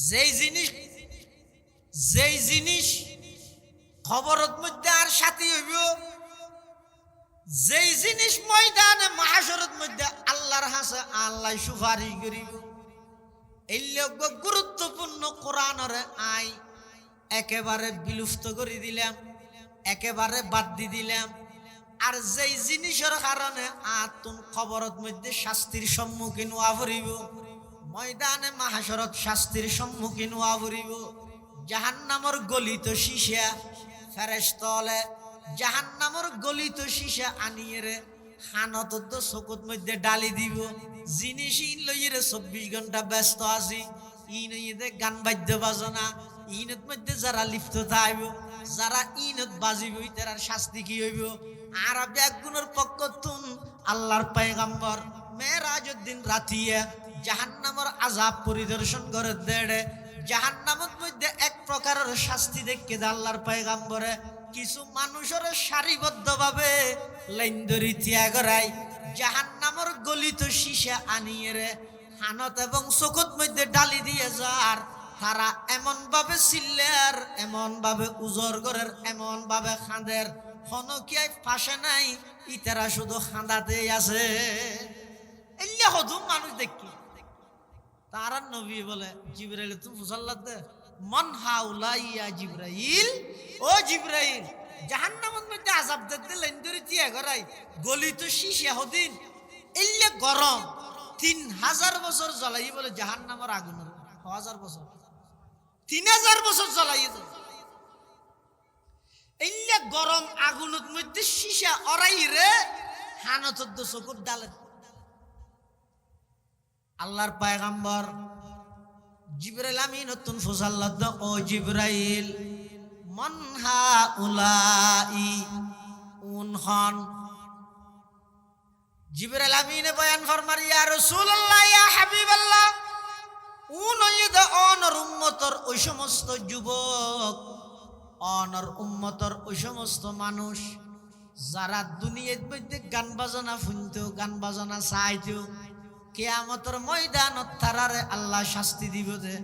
যেই জিনিস যেই জিনিস খবরত মধ্যে আর সাথী হইব, যেই জিনিস ময়দানে মাহাশরত মধ্যে আল্লাহর হাসে আল্লাহ সুপারিশ করিব, এই গুরুত্বপূর্ণ কোরআনের আই একেবারে বিলুপ্ত করে দিলাম, একেবারে বাদ দি দিলাম। আর যেই জিনিসের কারণে আতুন খবরত মধ্যে শাস্তির সম্মুখীন হওয়া পড়িব, ময়দানে মাহাশরত শাস্তির সম্মুখীন হওয়া পড়িব। জাহান্নামর গলিত শিশা ফেরেশতলে জাহান্নামর গলিত শিশা আনিয়ে রে হানত চকুত মধ্যে ডালি দিব। জিনিস ইন লইয়ে 24 ঘন্টা ব্যস্ত আছি, ইন গান বাদ্য বাজনা ইনত মধ্যে যারা লিপ্ত থাকব, যারা ইনত বাজিব তার শাস্তি কি হইব। আর ব্যাগুনের পক্ষ তুন আল্লাহর পয়গম্বর মেরাজের দিন রাতিয়া জাহান্নামের আযাব পরিদর্শন করে দেড়ে। জাহান্নামের মধ্যে এক প্রকারের শাস্তি দেখে দে আল্লাহর পয়গম্বরে। কিছু মানুষের সারিবদ্ধভাবে লাইন ধরি ত্যাগ করায় জাহান্নামের গলিত শিশা আনিয়ে রে হানত এবং চকুত মধ্যে ডালি দিয়ে যার তারা এমন ভাবে চিল্লার, এমন ভাবে উজর করের, এমন ভাবে খাঁদের, হনকিয়ায় ফাঁসে নাই, ইতারা শুধু খাঁদাতে আছে। এল্লা হদুম মানুষ দেখি তারা নবী বলে জিবরাইল তুমি ফুসাল্লাত দে মন হাউলা ইয়া জিবরাইল, ও জিবরাইল জাহান্নামের মধ্যে আযাব দিতে লাইন ধরে তিয়া করাই গলিত শিশা হদিন এল্লা গরম 3000 বছর জ্বলাই বলে জাহান্নামের আগুনের 1000 বছর 3000 বছর জ্বলাই এল্লা গরম আগুনের মধ্যে শিশা অরাই রে হানত চকুর ডালে। আল্লাহর পয়গম্বর জিবরাইল আমিন নতুন ফুসাল্লাত ও জিবরাইল মান হাউলাই উনহন। জিবরাইল আমিনে বয়ান ফরমার ইয়া রাসূলুল্লাহ ইয়া হাবিবাল্লাহ উন ইদ অনর উম্মতর ওই সমস্ত যুবক, অনর উম্মতর ওই সমস্ত মানুষ যারা দুনিয়ার মধ্যে গান বাজনা শুনতো, গান বাজনা চাইতো, কিয়ামতের ময়দানত তারারে আল্লাহ শাস্তি দিব দে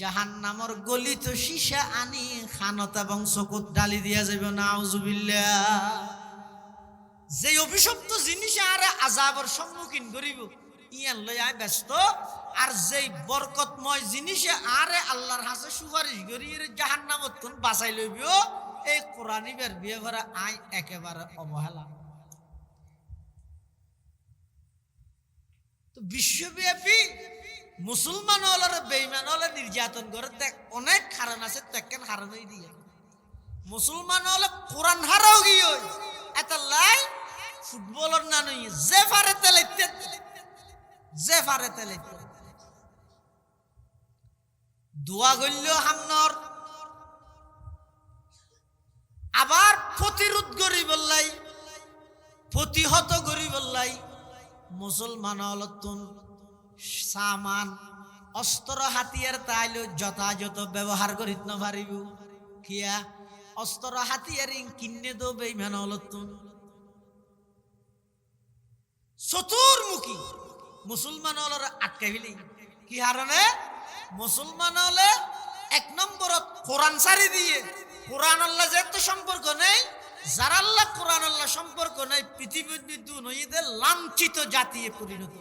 জাহান্নামের গলিত শিশা আনি খানত এবং চকুত ডালি দিয়া যাবে। নাউজুবিল্লাহ। যে অভিশপ্ত জিনিস আরে আযাবের সম্মুখীন করিব ইয়ান লই আয় ব্যস্ত, আর যেই বরকতময় জিনিসে আরে আল্লাহর হাতে সুপারিশ করিয়ে জাহান্নামত কোন বাঁচাই লইব, এই কোরআনি বের বিয়ে ভরা আই একেবারে অবহেলা। তো বিশ্বব্যাপী মুসলমান হলের বেঈমান হলে নির্যাতন করে অনেক কারণ আছে, তেকেন কারণই দিয়ে মুসলমান হলে কোরআন হারাও গিয়ে এত লাই ফুটবলের না নই যে ফারে তেলাইতে যে ফারে তেলাইতে দোয়া গল্য হামনর আবার প্রতিরোধ করি বললাই, প্রতিহত করি বললাই মুসলমান হলতুন সামান অস্ত্র হাতিয়ার তাইলে যথাযথ ব্যবহার করিত না পারিব। কিয়া অস্ত্র হাতিয়ার কিনে দো বেঈমান হলতুন চতুর্মুখী মুসলমান হলর আটকাই ফেলি। কি হারণে মুসলমান হলে এক নম্বরত কোরআন সারি দিয়ে, কোরআন আল্লাহ যেহেতু সম্পর্ক নেই, যারা আল্লাহ কোরআন আল্লাহ সম্পর্ক নেই পৃথিবীর দুনিয়াতে লাঞ্ছিত জাতি পরিণত।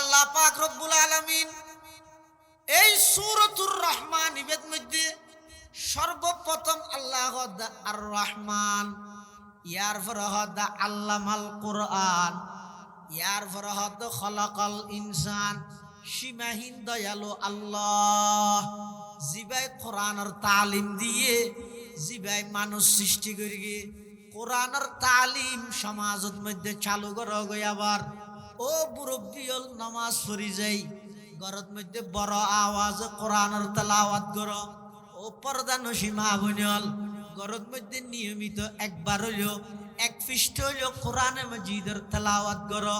আল্লাহ পাক রব্বুল আলামিন এই সূরাতুর রহমান ইবেদ মধ্যে সর্বপ্রথম আল্লাহ আর রহমান, ইয়ার পরে হদা আল্লামাল কোরআন, ইয়ার পরে হদ খলাকাল ইনসান, সীমাহীন দয়ালু আল্লাহ জিবাই কোরআনের তালিম দিয়ে জিবাই মানুষ সৃষ্টি করি গিয়ে কোরআনের তালিম সমাজের মধ্যে চালু করা গই। আবার ও মুরব্বিয়ল নামাজ পড়ি যাই ঘরের মধ্যে বড় আওয়াজে কোরআনের তেলাওয়াত করো। ও পর্দা নসীমা বনিয়ল ঘরের মধ্যে নিয়মিত একবার হইলেও এক পৃষ্ঠ হইলেও কোরআনে মাজিদের তেলাওয়াত করো।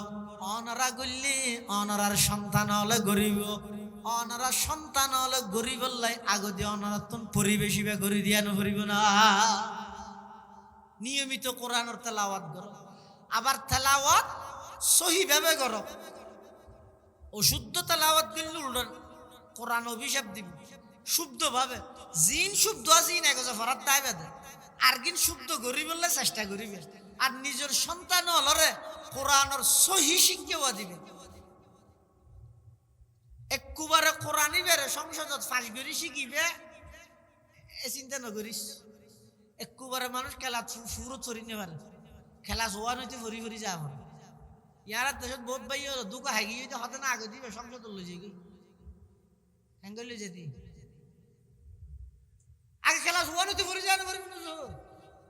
অনারা গল্লি অনারার সন্তান হলে গরিব, অনারা সন্তান হলে গরিব লাই আগদি অনারাতন পরিবেশী বা গরি দিয়া নরিব না। নিয়মিত কোরআনের তেলাওয়াত করো, আবার তেলাওয়াত সহি ভাবে করো। অশুদ্ধ তেলাওয়াত দিল উল্টন কোরআন অভিশাপ দিব শুদ্ধ ভাবে জিন শুদ্ধ জিন একজা ফরাত তাই বেদে আর গিন শুদ্ধ করি বললে চেষ্টা করিবে আর নিজের সন্তান হলরে কোরআনের সহি শিক্ষা দিবে একবারে কোরআনই বেড়ে সংসদত ফাঁস করি শিখিবে এ চিন্তা নকরিস একবারে মানুষ খেলা ফুরো চরি নেবার খেলা জোয়ান হইতে ভরি ভরি যা আমার ইয়ার দেশত বহুত বাই দুঃখ হাগি হইতে হতে না আগে দিবে সংসদ লই যাই হ্যাঙ্গল লই যেতি আগে খেলা জোয়ান হইতে ভরি যা না ভরি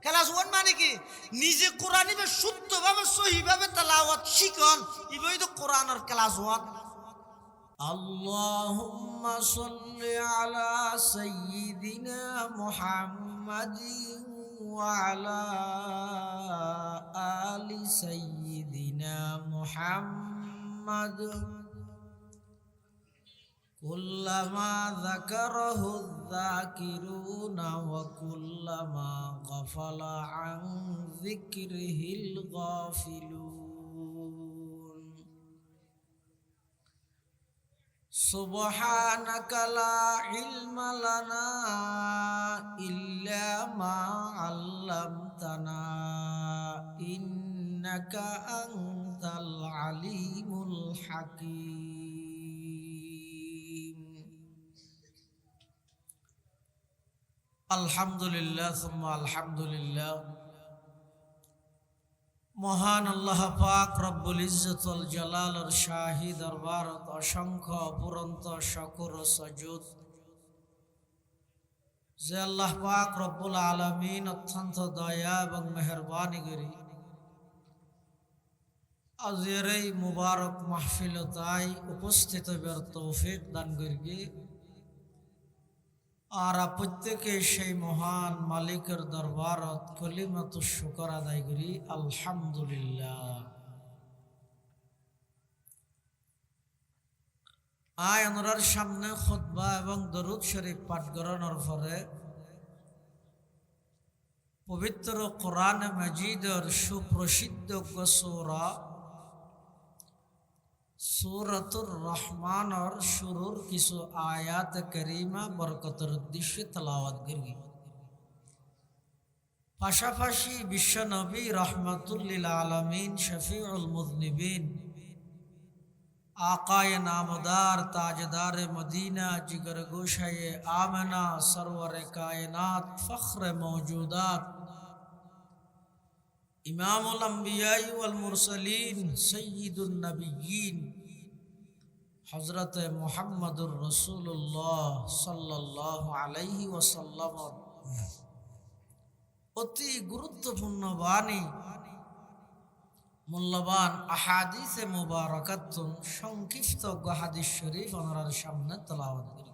খেলা জোয়ান মানে কি নিজে কোরআনিবে শুদ্ধভাবে সহিভাবে তেলাওয়াত শিখন ইবই তো কোরআনের খেলা জোয়ান اللهم صل على سيدنا محمد وعلى آل سيدنا محمد كلما ذكره الذاكرون وكلما غفل عن ذكره الغافلون سبحانك لا علم لنا إلا ما علمتنا إنك أنت العليم الحكيم الحمد لله ثم الحمد لله মহান আল্লাহ পাক রব্বুল ইজ্জত ওয়াল জালালের শাহী দরবারত অসংখ্য অপুরন্ত শুকর ও সুজুদ যে আল্লাহ পাক রব্বুল আলামিন অত্যন্ত দয়া এবং মেহেরবানি করি আজের এই মুবারক মাহফিলতায় উপস্থিত হবার তৌফিক দান করি আর প্রত্যেকে সেই মহান মালিকের দরবারত কলিমাত শুকর আদায় করি আলহামদুলিল্লাহ। আয় আনোরার সামনে খুতবা এবং দরুদ শরীফ পাঠ করানোর পরে পবিত্র কোরআন মাজিদের সুপ্রসিদ্ধ সূরা সূরাতুর রহমানের শুরুর কিছু আয়াত কারিমা বরকতের উদ্দেশ্যে তেলাওয়াত করি। পাশাপাশি বিশ্বনবী রহমাতুল লিল আলামিন শফিউল মুযনিবিন আকায়ে নামদার তাজদার মদিনা জিগর গোশায়ে আমেনা সরওয়ারে কায়নাত ফখরে মওজুদাত ইমামুল আম্বিয়া ওয়াল মুরসালিন সৈয়দুন নবিয়্যিন হযরত মুহাম্মদুর রাসূলুল্লাহ সাল্লাল্লাহু আলাইহি ওয়াসাল্লাম অতি গুরুত্বপূর্ণ বাণী মূল্যবান আহাদিসে মুবারাকাতুন সংক্ষিপ্ত হাদিস শরীফ ওনার সামনে তেলাওয়াত করি।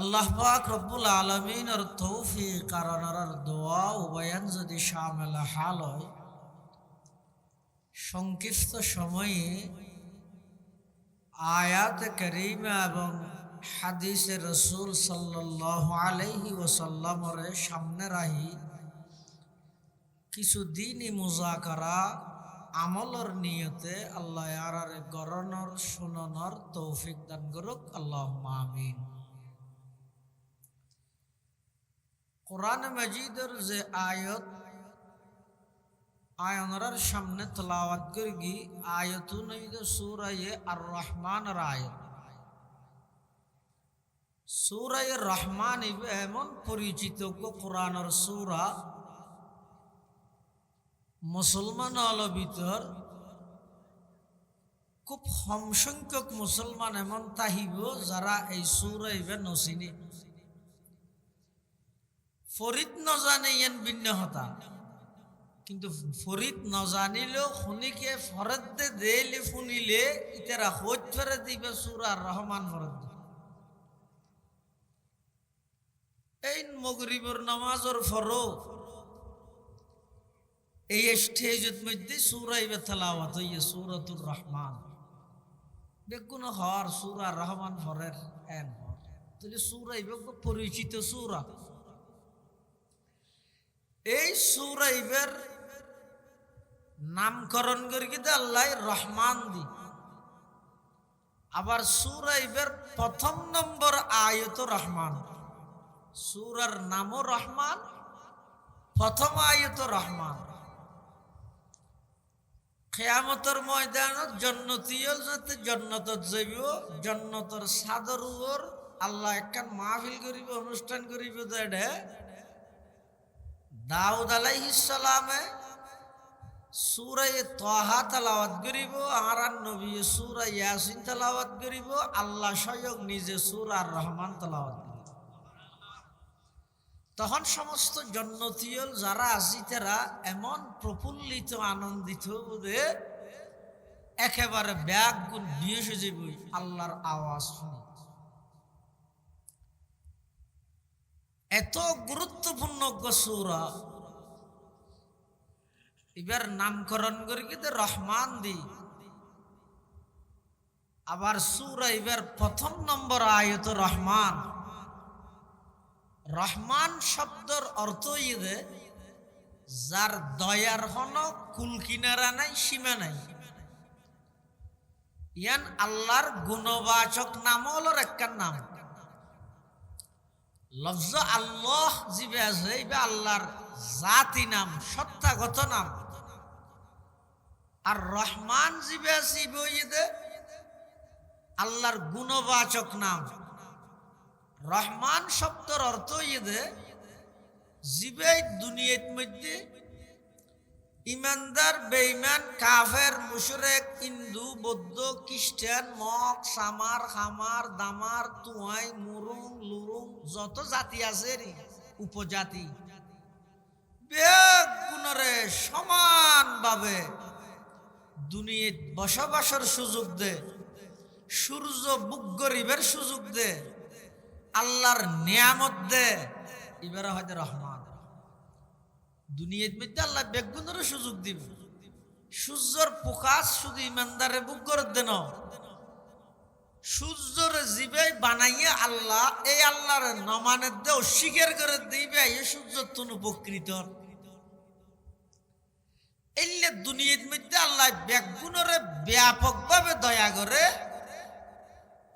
আল্লাহ পাক রব্বুল আলামিনের তৌফিক আর ওনার দোয়া ও বয়ান যদি শামিল হাল হয় সংক্ষিপ্ত সময়ে আয়াত কারিমা এবং হাদিসে রাসূল সাল্লাল্লাহু আলাইহি ওয়াসাল্লামের সামনে রাহি কিছু দিনই মুজাকারা আমলের নিয়তে আল্লাহ ইয়ারারে গরনর শুনানোর তৌফিক দান করুক আল্লাহুম্মা আমিন। কোরআন মাজিদের যে আয়াত আয়ানরার সামনে তেলাওয়াত করি আয়াতুন সূরা আর রহমানের আয়াত। সূরা রহমান এমন পরিচিত কোরআনের সূরা মুসলমান হল ভিতর খুব কম সংখ্যক মুসলমান এমন তাহিব যারা এই সূরা নচিনি ফরিদ নজানে ইয়ান ভিন্ন হতা কিন্তু ফরিদ নজানিলেও শুনিকে ফরদ দেলে শুনিলে ইতারা হইত ফেরে দিবে সূরা রহমান ফরদ এই মগরিবের নামাজের ফরো এই স্টেজের মধ্যে সূরা তেলাওয়াত হইয়া সূরাতুর রহমান বেগুন হর সূরা রহমান ফরের এন তাহলে সূরা পরিচিত সূরা। এই সূরা নামকরণ করি কিন্তু আল্লাহ রহমান দি। আবার সূরা ইবের প্রথম নম্বর আয়াত রহমান, সূরার নামও রহমান, প্রথম আয়াত রহমান। কিয়ামতের ময়দানত জন্নতীয় যাতে জন্নতত যাইব, জন্নতর সাদর উপর আল্লাহ একখান মাহফিল করিব, অনুষ্ঠান করিব। দেড়ে দাউদ আলাইহিস সালামে সূরা তাহা তেলাওয়াত করিব, আর নবী সূরা ইয়াসিন তেলাওয়াত করিব, আল্লাহ স্বয়ং নিজে সূরা আর রহমান তেলাওয়াত করিব। তখন সমস্ত জন্নতীয় যারা আছে তারা এমন প্রফুল্লিত আনন্দিত বোধে একেবারে ব্যাগ গুণ বিয়ে যাইব আল্লাহর আওয়াজ শুনে। এত গুরুত্বপূর্ণ সূরা, এবার নামকরণ করি কিন্তু রহমান দি। আবার সূরা এবার প্রথম নম্বর আয়াত রহমান। রহমান শব্দের অর্থ ইয়ে যার দয়ার হন কুল কিনারা নাই, সীমা নাই। ইয়ান আল্লাহর গুণবাচক নাম হলো একখান নাম। লফজ আল্লাহ জিবে আছে, আল্লাহর জাতি নাম, সত্তাগত নাম। আর রহমান জিবে আছে আল্লাহর গুণবাচক নাম। রহমান শব্দের অর্থ জিবে দুনিয়ার মধ্যে ইমানদার বেঈমান কাফের মুশরিক হিন্দু বৌদ্ধ খ্রিস্টান মগ সামার খামার দামার তুয়াই মুরুং লুরুং যত জাতি আছে উপজাতি বেগুণরে সমানভাবে দুনিয়াত বসবাসের সুযোগ দে, সূর্য বুক গরিবের সুযোগ দে, আল্লাহর নিয়ামত দে। এবার হয়তো রহমান দুনিয়ার মধ্যে আল্লাহ বেগুনের সুযোগ দিবে। সূর্যর প্রকাশ শুধু ইমানদারে বুক করে দেন, সূর্যর জীবে বানাইয়ে আল্লাহ এই আল্লাহর নমানের দে অস্বীকার করে দিবে এই সূর্যর তুন উপকৃত। এলে দুনিয়ার মধ্যে আল্লাহ বেগুনের ব্যাপকভাবে দয়া করে।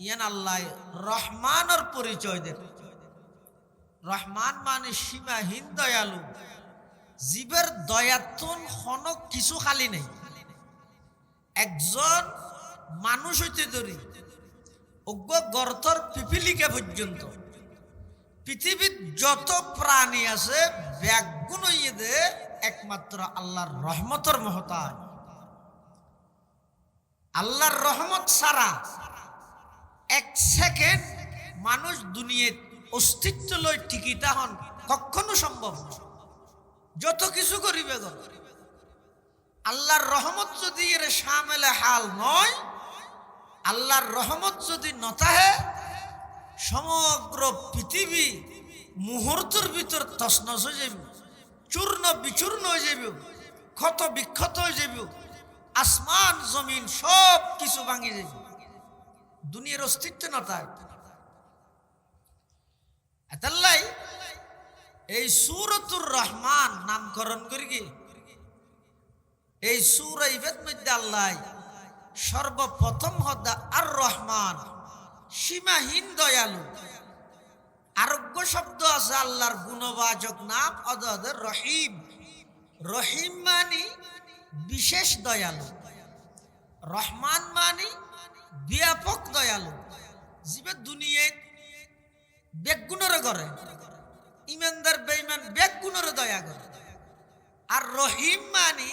ইয়ান আল্লাহ রহমানের পরিচয় দেন। রহমান মানে সীমাহীন দয়ালু, জীবের দয়াতুন হন কিছু খালি নেই। একজন মানুষ হইতে ধরি অজ্ঞ গর্তর পিপিলিকা পর্যন্ত পৃথিবীর যত প্রাণী আছে ব্যাগুণ হইয়ে দে একমাত্র আল্লাহর রহমতের মহতাজ। আল্লাহর রহমত ছাড়া এক সেকেন্ড মানুষ দুনিয়ার অস্তিত্ব লই টিকিটা হন কখনো সম্ভব না। যত কিছু করিবে আল্লাহর রহমত যদি এর শামেলে হাল নয়, আল্লাহর রহমত যদি নতাহে সমগ্র পৃথিবী মুহূর্তের ভিতর তছনছ হয়ে যাবে, চূর্ণ বিচূর্ণ হয়ে যাবে, ক্ষত বিক্ষত হয়ে যাবে, আসমান জমিন সব কিছু ভাঙি যাবে, দুনিয়ার অস্তিত্ব নতায়। এতাল্লাই এই সূরাতুর রহমান নামকরণ করি কি এই সূরা ইবের মধ্যে আল্লাহ সর্বপ্রথম হদা আর রহমান সীমাহীন দয়ালু। আরোগ্য শব্দ আছে আল্লাহর গুণবাচক নাম অদদের রহিম। রহিম মানি বিশেষ দয়ালু, রহমান মানি ব্যাপক দয়ালু। জীবে দুনিয়ায় বেগুণরে করে, ইমানদার বেঈমান বেগুণরে দয়া করে। আর রহিম মানি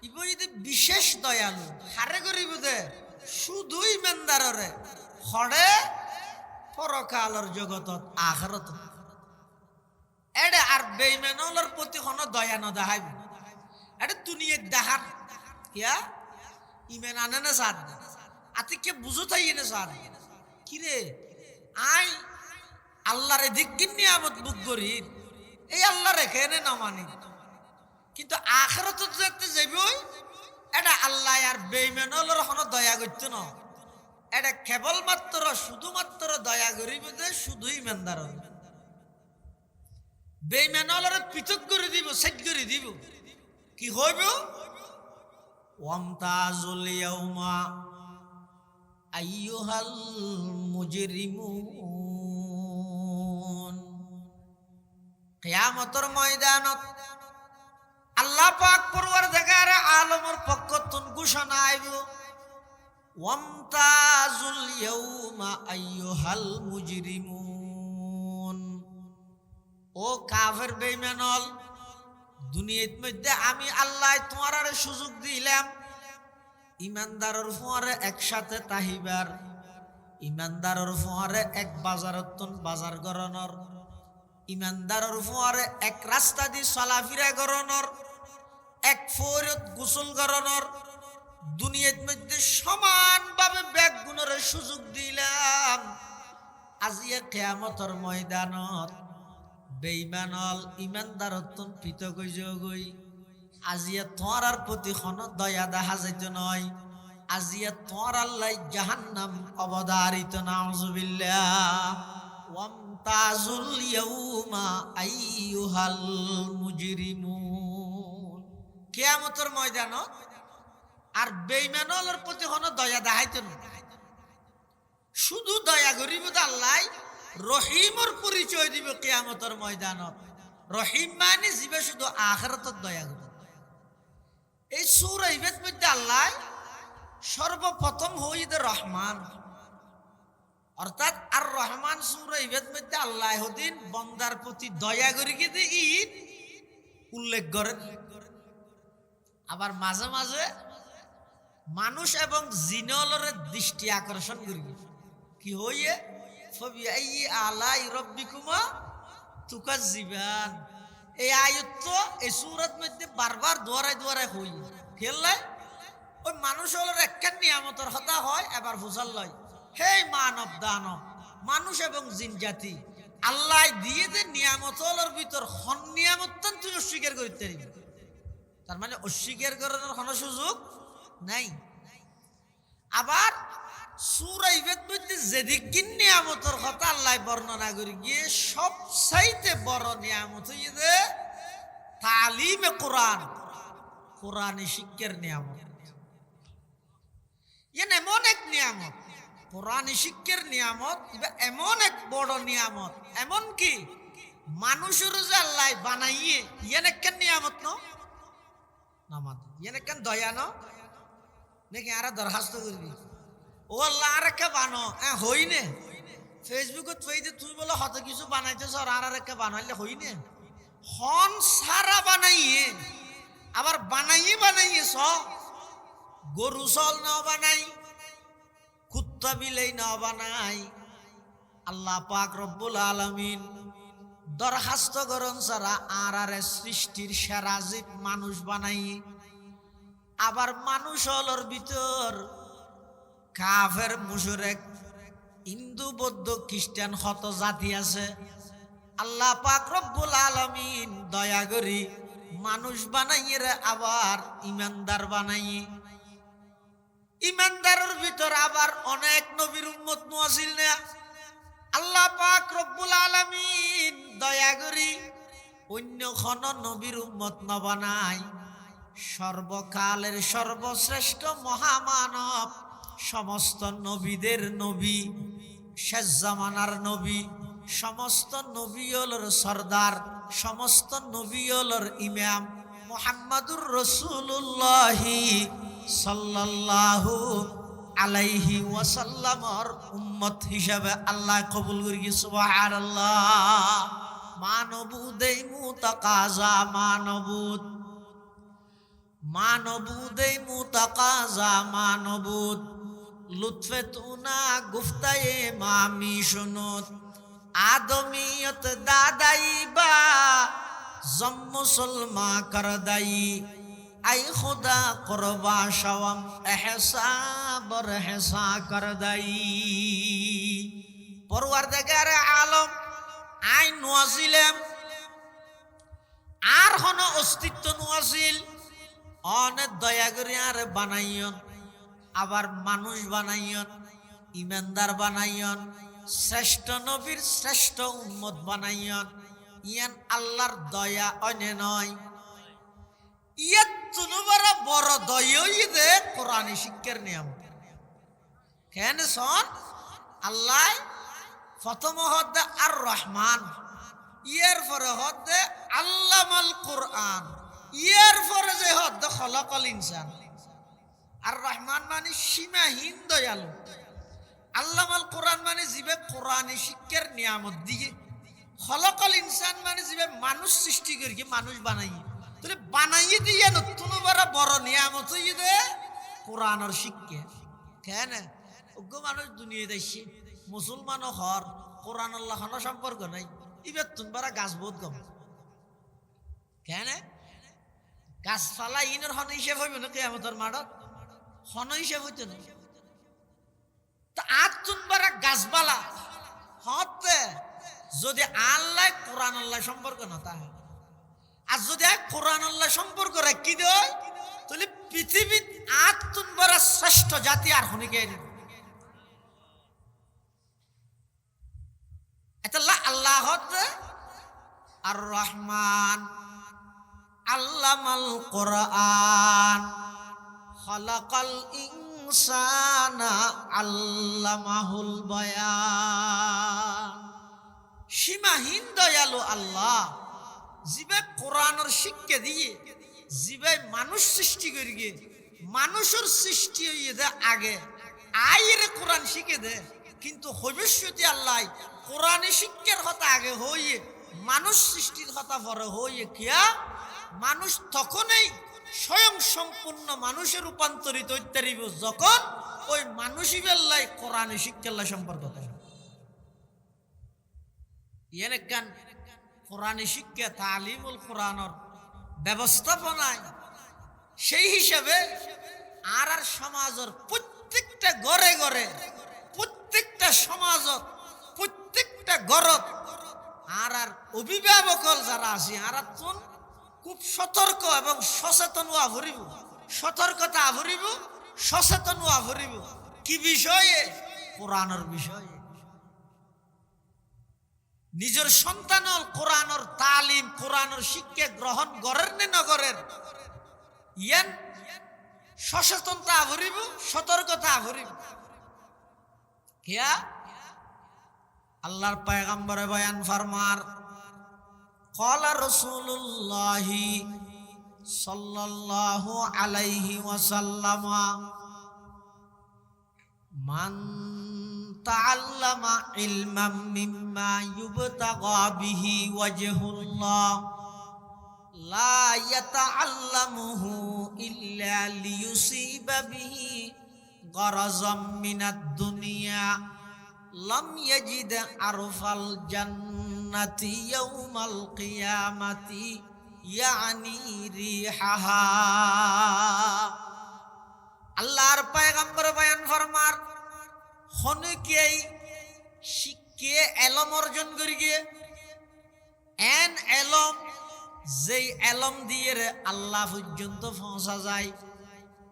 ইব যদি বিশেষ দয়ালু হারে করিব দে শুধু ইমানদাররে হরে পরকালের জগতত আখিরাত। এডে আর বেঈমানর প্রতি কোনো দয়া ন দেখাইব। এডে দুনিয়ায় দেখার ইয়া ইমান আনে না সাদ আতি কে বুঝো তাই না সাদ কিরে আই আল্লাহর দিক নিয়ামত বুক করি এই আল্লাহর এখানে না মানি, কিন্তু আখিরাতে যেতে যাইবই এটা আল্লাহ আর বেঈমানর কোনো দয়া করতে না। এটা কেবলমাত্র শুধুমাত্র দয়া করিব যে শুধু ইমানদার। বেঈমানর পৃথক করে দিব, সেট করে দিব, কি হইব ওয়ামতাজুল ইয়াউমা আইয়ুহাল মুজরিমুন। কিয়ামতের ময়দানত আল্লাহ পাক পরওয়ারদিগার আলমের পক্ষতুন ঘোষণা আইব, ওয়ামতাজুল ইয়াউমা আইয়ুহাল মুজরিমুন। ও কাফের বেঈমানল, দুনিয়ার মধ্যে আমি আল্লাহ তোমার সুযোগ দিলাম ইমানদারের ফোয়ারে একসাথে তাহিবার, ইমানদারের ফোয়ারে এক বাজারতন বাজার গরনর, ইমানদারের ফোয়ারে এক রাস্তা দি চলাফিরা গরনর, এক ফৌরত গোসল গরনর, দুনিয়ার মধ্যে সমানভাবে ব্যাগ গুণের সুযোগ দিলাম। আজিয়ে কিয়ামতের ময়দানত বেঈমানল ইমানদারতন পৃথক হই গই। আজিয়া তোমার আর প্রতি কোন দয়া দেখা যাইত নয়, আজিয়া তোমার আল্লাহ জাহান্নাম অবধারিত। নাউজুবিল্লাহ। ওয়ামতাজুল ইয়াউমা আইয়ুহাল মুজরিমুন। কিয়ামতের ময়দানত আর বেঈমানলের প্রতি কোন দয়া দেখাইত না, শুধু দয়া করিব আল্লাহ রহিমর পরিচয় দিব কিয়ামতের ময়দানত। রহিম মানে জীবে শুধু আখিরাতত দয়া করবে। এই সূরা ইবের মধ্যে আল্লাহ সর্বপ্রথম হইতে রহমান, অর্থাৎ আর রহমান সূরা ইবের মধ্যে আল্লাহ হদিন বন্দার প্রতি দয়া করি কিন্তু ঈদ উল্লেখ করেন। আবার মাঝে মাঝে মানুষ এবং জিনলর দৃষ্টি আকর্ষণ করি কি হইয়ে ফাবিআইয়ি আলাই রাব্বিকুমা তুকাজ্জিবান। এই আয়াত এই সূরার মধ্যে বারবার দোয়ারায় দোয়ারায় হই খেললে ওই মানুষ হলোর একটা নিয়ামতের কথা হয়, এবার বুঝাল লয় হে মানব দানব মানুষ এবং জিন জাতি আল্লাহ দিয়ে যে নিয়ামত হলোর ভিতর হন নিয়ামত তুই অস্বীকার করতে পারবি, তার মানে অস্বীকার করার কোনো সুযোগ নাই। আবার সূরা ইবের মধ্যে যেদিক নিয়ামতের কথা আল্লাহ বর্ণনা করে গিয়ে সবচাইতে বড় নিয়ামত হইছে তালিমে কোরআন, কোরআনে শিক্ষার নিয়ামত। এমন এক নিয়ামত, কোরআনে শিক্ষার নিয়ামত এমন এক বড় নিয়ামত, এমন কি মানুষের যে আল্লাহ বানাইয়ে ইয়ান একখান নিয়ামত নামাজ, ইয়ান একখান দয়া নাকি আর দরখাস্ত করবি ও আল্লাহ আর একটা বানো হই নে ফেসবুকত ফেইদে তুই বলে হত কিছু বানাইতেছ আর একটা বানাইলে হই নে হন সারা বানাইয়ে আবার বানাইয়ে গরু চল না বানাই, কুত্তা বিলাই না বানাই। আল্লাহ পাক রব্বুল আলামিন দরখাস্ত করন সারা আর সৃষ্টির সেরা জীব মানুষ বানাই। আবার মানুষ হলর ভিতর কাফের মুশরিক হিন্দু বৌদ্ধ খ্রিস্টান কত জাতি আছে। আল্লাহ পাক রব্বুল আলামিন দয়া করি মানুষ বানাইয়ে আবার ইমানদার বানাইয়ে। ইমানদারের ভিতর আবার অনেক নবীর উম্মত আছিল না। আল্লাহ পাক রব্বুল আলামিন দয়া করি অন্য কোন নবীর উম্মত ন বানাই, সর্বকালের সর্বশ্রেষ্ঠ মহামানব সমস্ত নবীদের নবী, শেষ জামানার নবী, সমস্ত নবীর সরদার, সমস্ত নবীর ইমাম মুহাম্মাদুর রাসূলুল্লাহ সাল্লাল্লাহু আলাইহি ওয়াসাল্লামর উম্মত হিসাবে আল্লাহ কবুল করি সুবহানাল্লাহ। মানবুদেই মুতাকাজা মানবুদ, মানবুদেই মুতাকাজা মানবুদ, লুৎফে তুনা গুফতায়ে মামি শুনুত, আদমিয়ত দাদাই বা জম মুসলমা করদাই, আই খুদা করবা শাওয়াম এহসা বর হেসা করদাই। পরওয়ারদিগার আলম আই নোয়াছিলাম আর কোন অস্তিত্ব নোয়াছিল, অনেক দয়া করে আর বানাইয়ন, আবার মানুষ বানাইয়ন, ইমানদার বানাইয়ন, শ্রেষ্ঠ নবীর শ্রেষ্ঠ উম্মত বানাইয়ন। ইয়ান আল্লাহর দয়া অনে নয়। ইয়াত তুনুবার বড় দয়ই দে কোরআনী শিক্ষার নিয়ম কেন শোন আল্লাহ প্রথম হদ্দে আর রহমান ইয়ার পরে হদ্দে আল্লামাল কোরআন ইয়ার পরে যে হদ্দে খলাকাল ইনসান আর রহমান মানে সীমাহীন দয়ালু আল্লামাল কোরআন মানে জিবে কোরআনী শিক্ষার নিয়ামত দিয়ে খলাকাল ইনসান মানে জিবে মানুষ সৃষ্টি করি মানুষ বানাই তাহলে বানাইয়ে দিয়ে নতুন বড় নিয়ামত দে কোরআনের শিক্ষা কেন অজ্ঞ মানুষ দুনিয়া দেখছে মুসলমানও হর কোরআন আল্লাহ সম্পর্ক নাই এবার তোমরা গাছ বোধ গম কেন গাছপালা ইনের হন হিসেব হইব না কেয়ামতের মাঠত হন হিসেব হইতো না তা আর তোমরা গাছপালা হতে যদি আল্লাহ কোরআন আল্লাহ সম্পর্ক না তাহলে আর যদি কোরআন আল্লাহ সম্পর্ক রাখি দেয় তাহলে পৃথিবীর আর তোমরা শ্রেষ্ঠ জাতি আর হনিকে আল্লাহ আর রহমান আল্লামাল কোরআন খলাকাল ইনসানা আল্লামাহুল বায়ান সীমাহীন দয়ালু আল্লাহ জিবে কোরআনের শিক্ষা দিয়ে জিবে মানুষ সৃষ্টি করি গে মানুষের সৃষ্টি হইয়ে দে আগে আইরে কোরআন শিখে দে কিন্তু ভবিষ্যতে আল্লাহ কোরআনে শিক্ষার কথা আগে হইয়ে মানুষ সৃষ্টির কথা পরে হইয়ে কিয়া মানুষ তখনই স্বয়ং সম্পূর্ণ মানুষে রূপান্তরিত হইতে পারিব যখন ওই মানুষই বেল্লাই কোরআনে শিক্ষার সম্পর্ক ইয়েন একখান কোরআনে শিক্ষা তালিমুল কোরআনের ব্যবস্থাপনায় সেই হিসাবে আর সমাজের প্রত্যেকটা ঘরে ঘরে প্রত্যেকটা সমাজত প্রত্যেকটা ঘরত আর অভিভাবক যারা আছে আর খুব সতর্ক এবং সচেতন হওয়া ভরিব সতর্কতা ভরিব সচেতন হওয়া ভরিব কি বিষয়ে কোরআনের বিষয়ে নিজের সন্তানল কোরআনের তালিম কোরআনের শিক্ষা গ্রহণ করেন নে নগরের ইয়ান সচেতনতা ভরিব সতর্কতা ভরিব কিয়া আল্লাহর পয়গম্বরে বয়ান ফরমার ক্বালা রাসূলুল্লাহি সাল্লাল্লাহু আলাইহি ওয়াসাল্লাম মান তাআল্লামা ইলমান মিম্মা ইউবতাগা বিহি ওয়াজহুল্লাহ লা ইয়াতাআল্লামুহু ইল্লা লিয়ুসিবা বিহি গরাযাম মিনাদ দুনিয়া লাম ইয়াজিদ আরফাল জান্নাতি ইয়াউমাল কিয়ামাতি ইয়ানি রিহাহা আল্লাহর পয়গম্বর বয়ান ফরমার হনকেই শিক্ষে এলম অর্জন করি গিয়ে এন এলম যেই এলম দিয়ে আল্লাহ পর্যন্ত পৌঁছা যায়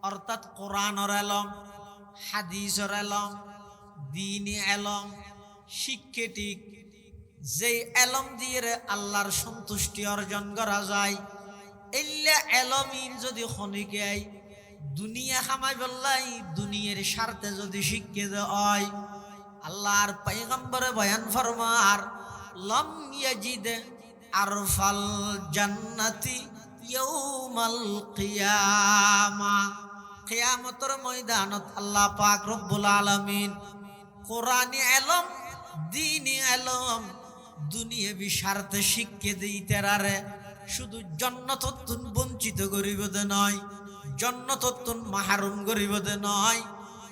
অর্থাৎ কোরআনের এলম হাদিসের এলম দ্বীনি এলম শিক্ষাটিক যেই এলম দিয়ে আল্লাহর সন্তুষ্টি অর্জন করা যায় এল্লা এলমিন যদি খনিকে দুনিয়া খামাই বললাই দুনিয়ার স্বার্থে যদি শিক্ষা দেয় আল্লাহর পয়গম্বরে বয়ান ফরমার লাম ইয়াজিদ আরফাল জান্নাতি ইয়াউমাল কিয়ামা কিয়ামতের ময়দানত আল্লাহ পাক রব্বুল আলামিন কোরআনি এলম দ্বীনি এলম দুনিয়াবি স্বার্থে শিক্ষা দিতে রারে শুধু জান্নাততুন বঞ্চিত করিব দে নয় জান্নাততুন মাহরুম করিব দে নয়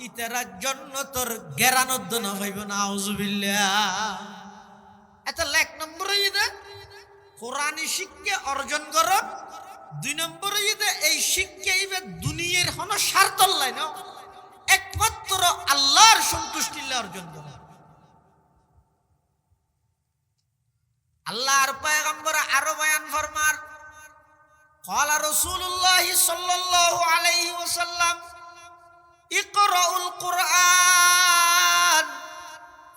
ইতারা জান্নাতর গেরানত না হইব না আউযুবিল্লাহ এটা এক নম্বরে ইদে কোরআনি শিক্ষা অর্জন কর দুই নম্বরে ইদে এই শিক্ষা ইবে দুনিয়ার কোনো স্বার্থ লাই না একমাত্র আল্লাহর সন্তুষ্টি অর্জন কর আল্লাহর পয়গম্বর আরো বয়ান ফরমার ক্বালা রাসূলুল্লাহ সাল্লাল্লাহু আলাইহি ওয়াসাল্লাম ইকরাউল কুরআন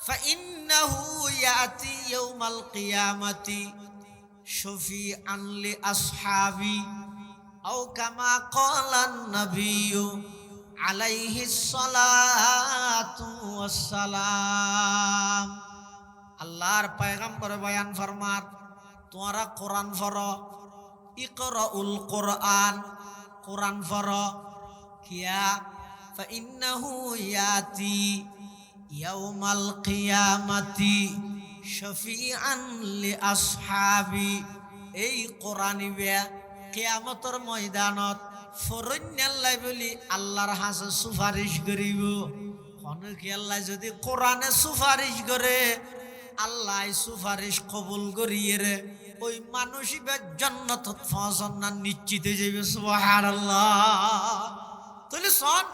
ফাইন্নাহু ইয়াতি ইয়াউমাল কিয়ামাতি শাফিআন লি আসহাবি আও কামা ক্বালান নবিয়্যু আলাইহিস সালাতু ওয়াস সালাম। আল্লাহর পয়গম্বর বয়ান ফরমার, তোমরা কোরআন পড়ো, ইকরাউল কোরআন, কোরআন পড়ো, কিয়া ফাইন্নাহু ইয়াতি ইয়াউমাল কিয়ামাতি শফিআন লিআসহাবি। এই কোরআনিবে কিয়ামতের ময়দানত ফরন্যাল্লাই বলি আল্লাহর হাসে সুপারিশ করিব। কোন কি আল্লাহ যদি কোরআনে সুপারিশ করে, আল্লাহ সুপারিশ কবুল করিয়ে রে ওই মানুষিবে জান্নাতত পৌঁছান না নিশ্চিত হয়ে যাবে। সুবহানাল্লাহ। তাহলে শোন,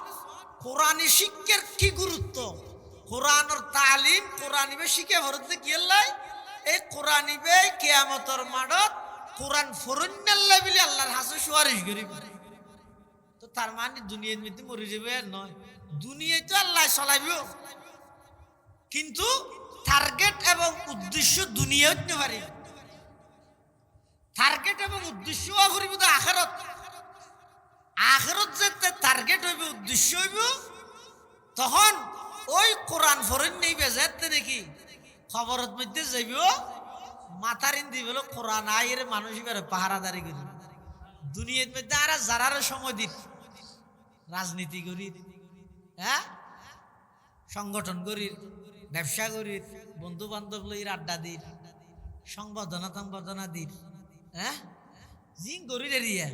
কোরআনি শিক্ষার কি গুরুত্ব, কোরআনের তালিম কোরআনিবে শিখে ভরতে কি আল্লাহ এই কোরআনিবে কিয়ামতের মাঠত কোরআন ফরন্যাল্লাই বলি আল্লাহর হাসে সুপারিশ করিব। তো তার মানে দুনিয়ার মধ্যে মরে যাবে নয়, দুনিয়ায় তো আল্লাহ চলাইব, কিন্তু টার্গেট এবং উদ্দেশ্য দুনিয়া হতে পারে। টার্গেট এবং উদ্দেশ্য করিব তো আখিরাত। আখিরাত যেতে টার্গেট হইব, উদ্দেশ্য হইব, তখন ওই কোরআন ফরন নেইবে যেতে নাকি খবরত মধ্যে যাইব, মাথারিন দিবে কোরআন আইরে মানুষ এবারে পাহারাদারি করি। দুনিয়ার মধ্যে আর যারার সময় দিত রাজনীতি করি, হ্যাঁ, সংগঠন করি, ব্যবসা করি, বন্ধু বান্ধব লইর আড্ডা দিন, সংবর্ধনা দিন, হ্যাঁ, জিং করি রিয়া।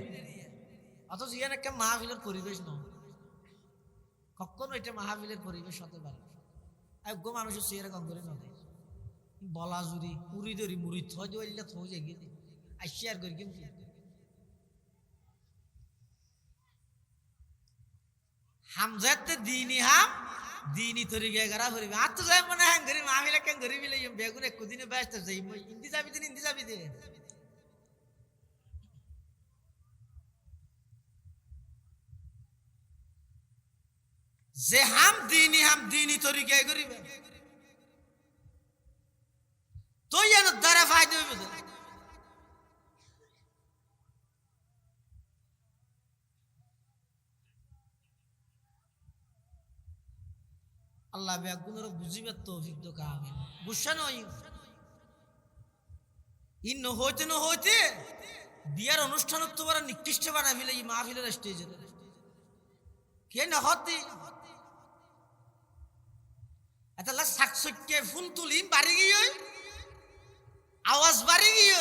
অথচ ইয়ান একটা মাহফিলের পরিবেশ নয়, কখনো এটা মাহফিলের পরিবেশ হতে পারে। একগো মানুষের চেয়ারে কম করে নদে বলা জুড়ি উড়ি ধরি মুড়ি থই দিলে থই যাই গিয়ে আইসিয়ার করি কিন্তু হামজাতে দিনই হাম দিনই তরি গে গরা করিবে আর তো যাই মনে হ্যাং করি মাহফিলে কেন করি বিলে বেগুন এক দিনে ব্যস্ত যাই ইন্দি যাবি দিন ইন্দি যাবি দে যে হাম দিনই তরি গে করিবে তো ইয়ান দ্বারা ফায়দা হইবে। আল্লাহ বেগুনের বুঝিবার তৌফিক তো কামে বুঝছা নয়। ইন হইতে বিয়ার অনুষ্ঠানত তোমার নিকৃষ্ট বানাই ফেলে এই মাহফিলের স্টেজে কে নহতি এটা শাকসুটকে ফুল তুলি বাড়ি গিয়ে আওয়াজ বাড়ি গিয়ে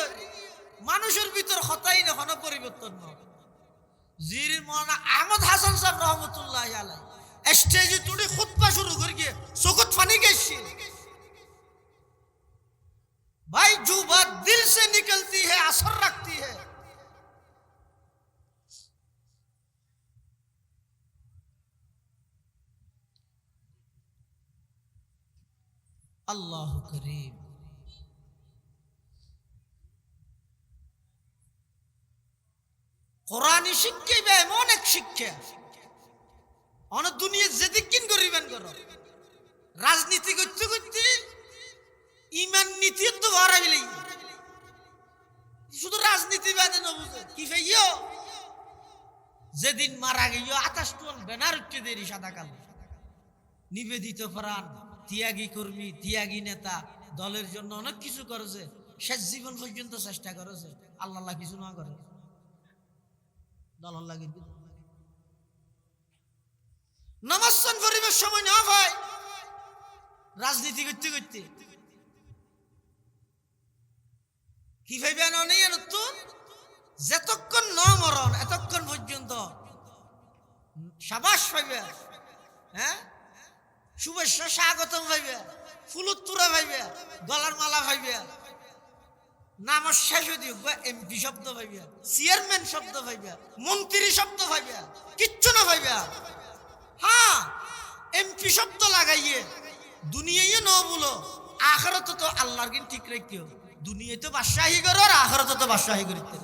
মানুষের ভিতর হতাই না কোনো পরিবর্তন নয়। জির মৌলানা আহমদ হাসান সাহেব রহমতুল্লাহ আলাই স্টেজে তুড়ি খুতবা শুরু করে গিয়ে চোখত পানি গেছে, भाई जो बात दिल से निकलती है असर रखती है। अल्लाह करीम কোরআন শিক্ষা এমন এক শিক্ষা অন দুনিয়া যেদিকিন করিবেন করো রাজনীতি করতে করতে ইমান নীতি তো ভরা গেলে শুধু রাজনীতি বাদে না বুঝে কি ফাইও যেদিন মারা গেল 28 টন ব্যানার উঠতে দেরি সাদা কালো নিবেদিত প্রাণ ত্যাগী কর্মী ত্যাগী নেতা দলের জন্য অনেক কিছু করেছে, শেষ জীবন পর্যন্ত চেষ্টা করেছে, আল্লাহ কিছু না করে দল লাগে নমস্কার পরিবেশ সময় না ভাই রাজনীতি করতে করতে কি ভাইবে নেই তো যতক্ষণ ন মরণ এতক্ষণ পর্যন্ত সাবাস পাইবে, হ্যাঁ, শুভেচ্ছা স্বাগতম পাইবে, ফুলুত্তুরা পাইবে, গলার মালা পাইবে, নাম শেষ হইবে এমপি শব্দ পাইবে, চেয়ারম্যান শব্দ পাইবে, মন্ত্রী শব্দ পাইবে, কিচ্ছু না পাইবে। হ্যাঁ, এমপি শব্দ লাগাইয়ে দুনিয়ায় ন বলো আখিরাতে তো আল্লাহর কিন ঠিক রাখিও, দুনিয়ায় তো বাদশাহী করো আর আখিরাতে তো বাদশাহী করিতে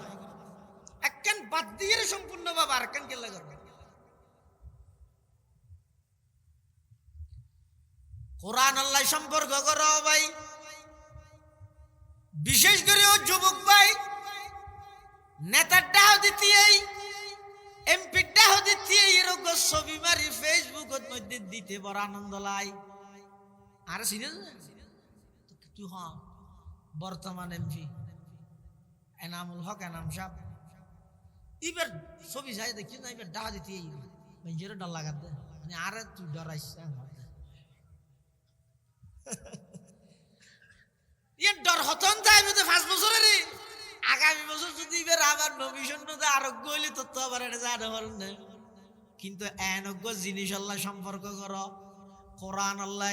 একখান বাদ দিয়ে সম্পূর্ণ বাবা আরেকখান কেলা করবে। কোরআন আল্লাহ সম্পর্ক করো ভাই, বিশেষ করে ও যুবক ভাই নেতার ডাও দিতে এমপিটা হদি দিয়ে এরকম ছবি মারি ফেসবুকত মধ্যে দিতে বড় আনন্দ লাই। আর সিরিয়াস তুই হ বর্তমান এমপি এনামুল হক এনাম সাহেব এবার ছবি চাই দেখি না এবার ডাহা দিতে নিজেরও ডর লাগাত দে মানে আরে তুই ডরাইস ইয়ে ডর হতন যাই মধ্যে 5 বছরের আগামী বছর যদি এবার আবার নবীশন আরোগ্য হইলে তো আবার এটা জানা পারেন না। কিন্তু এনজ্ঞ জিনিস আল্লাহ সম্পর্ক কর কোরআন আল্লাহ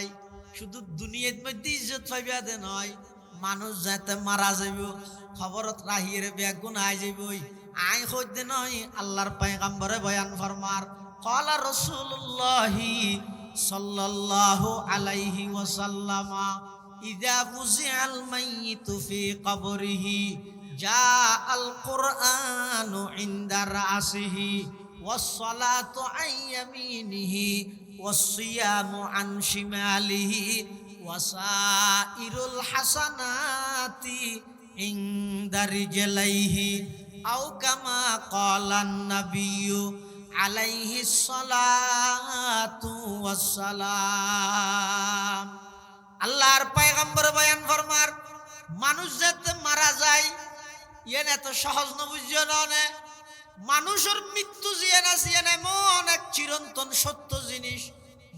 শুধু দুনিয়ার মধ্যে ইজ্জত পাইবা দে নয় মানুষ যাতে মারা যাইব খবরত রাহিয়ে বেগুন আই যাইবই আই হইতে নয় আল্লাহর পয়গম্বরে বয়ান ফরমার ক্বালা রাসূলুল্লাহি সাল্লাল্লাহু আলাইহি ওয়াসাল্লাম ইযা ফুজিআল মাইয়িতু ফি কবরিহি জাআল কুরআনু ইনদা রাসিহি ওয়াস-সালাতু আন ইয়ামিনিহি ওয়াস-সিয়ামু আন শিমালিহি ওয়াসাইরুল হাসানাতি ইনদা রিজলাইহি আও কামা ক্বালান নাবিয়্যু আলাইহিস সালাতু ওয়াস-সালাম। আল্লাহর পয়গম্বর বয়ান ফরমার মানুষ যাতে মারা যায় ইয়েন এত সহজ না বুঝিও না। মানুষের মৃত্যু জিয়ে না সিয়ে না এমন এক চিরন্তন সত্য জিনিস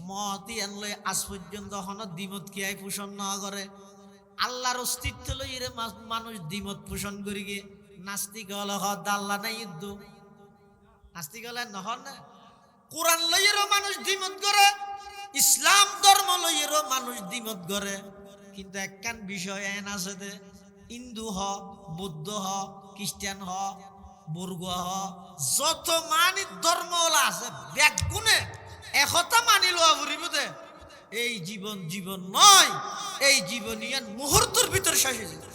মত ইয়ানলে আজ পর্যন্ত হন দ্বিমত কি আই পোষণ না করে আল্লাহর অস্তিত্ব লই রে মানুষ দ্বিমত পোষণ করি গে। নাস্তিক হল হ দাল্লা নাই যুদ্ধ নাস্তিক হলে নহন না। কোরআন লইয়েরও মানুষ দ্বিমত করে ইসলাম ধর্ম লইয়েরও মানুষ দ্বিমত করে। কিন্তু একখান বিষয় এন আছে দে হিন্দু হ বৌদ্ধ হ খ্রিস্টান হ বর্গ হ যত মানি ধর্ম আছে ব্যাগুনে একতা মানি লওয়া বুড়িব দে এই জীবন জীবন নয় এই জীবন ইয়ান মুহূর্তের ভিতর শেষ হয়ে যাবে।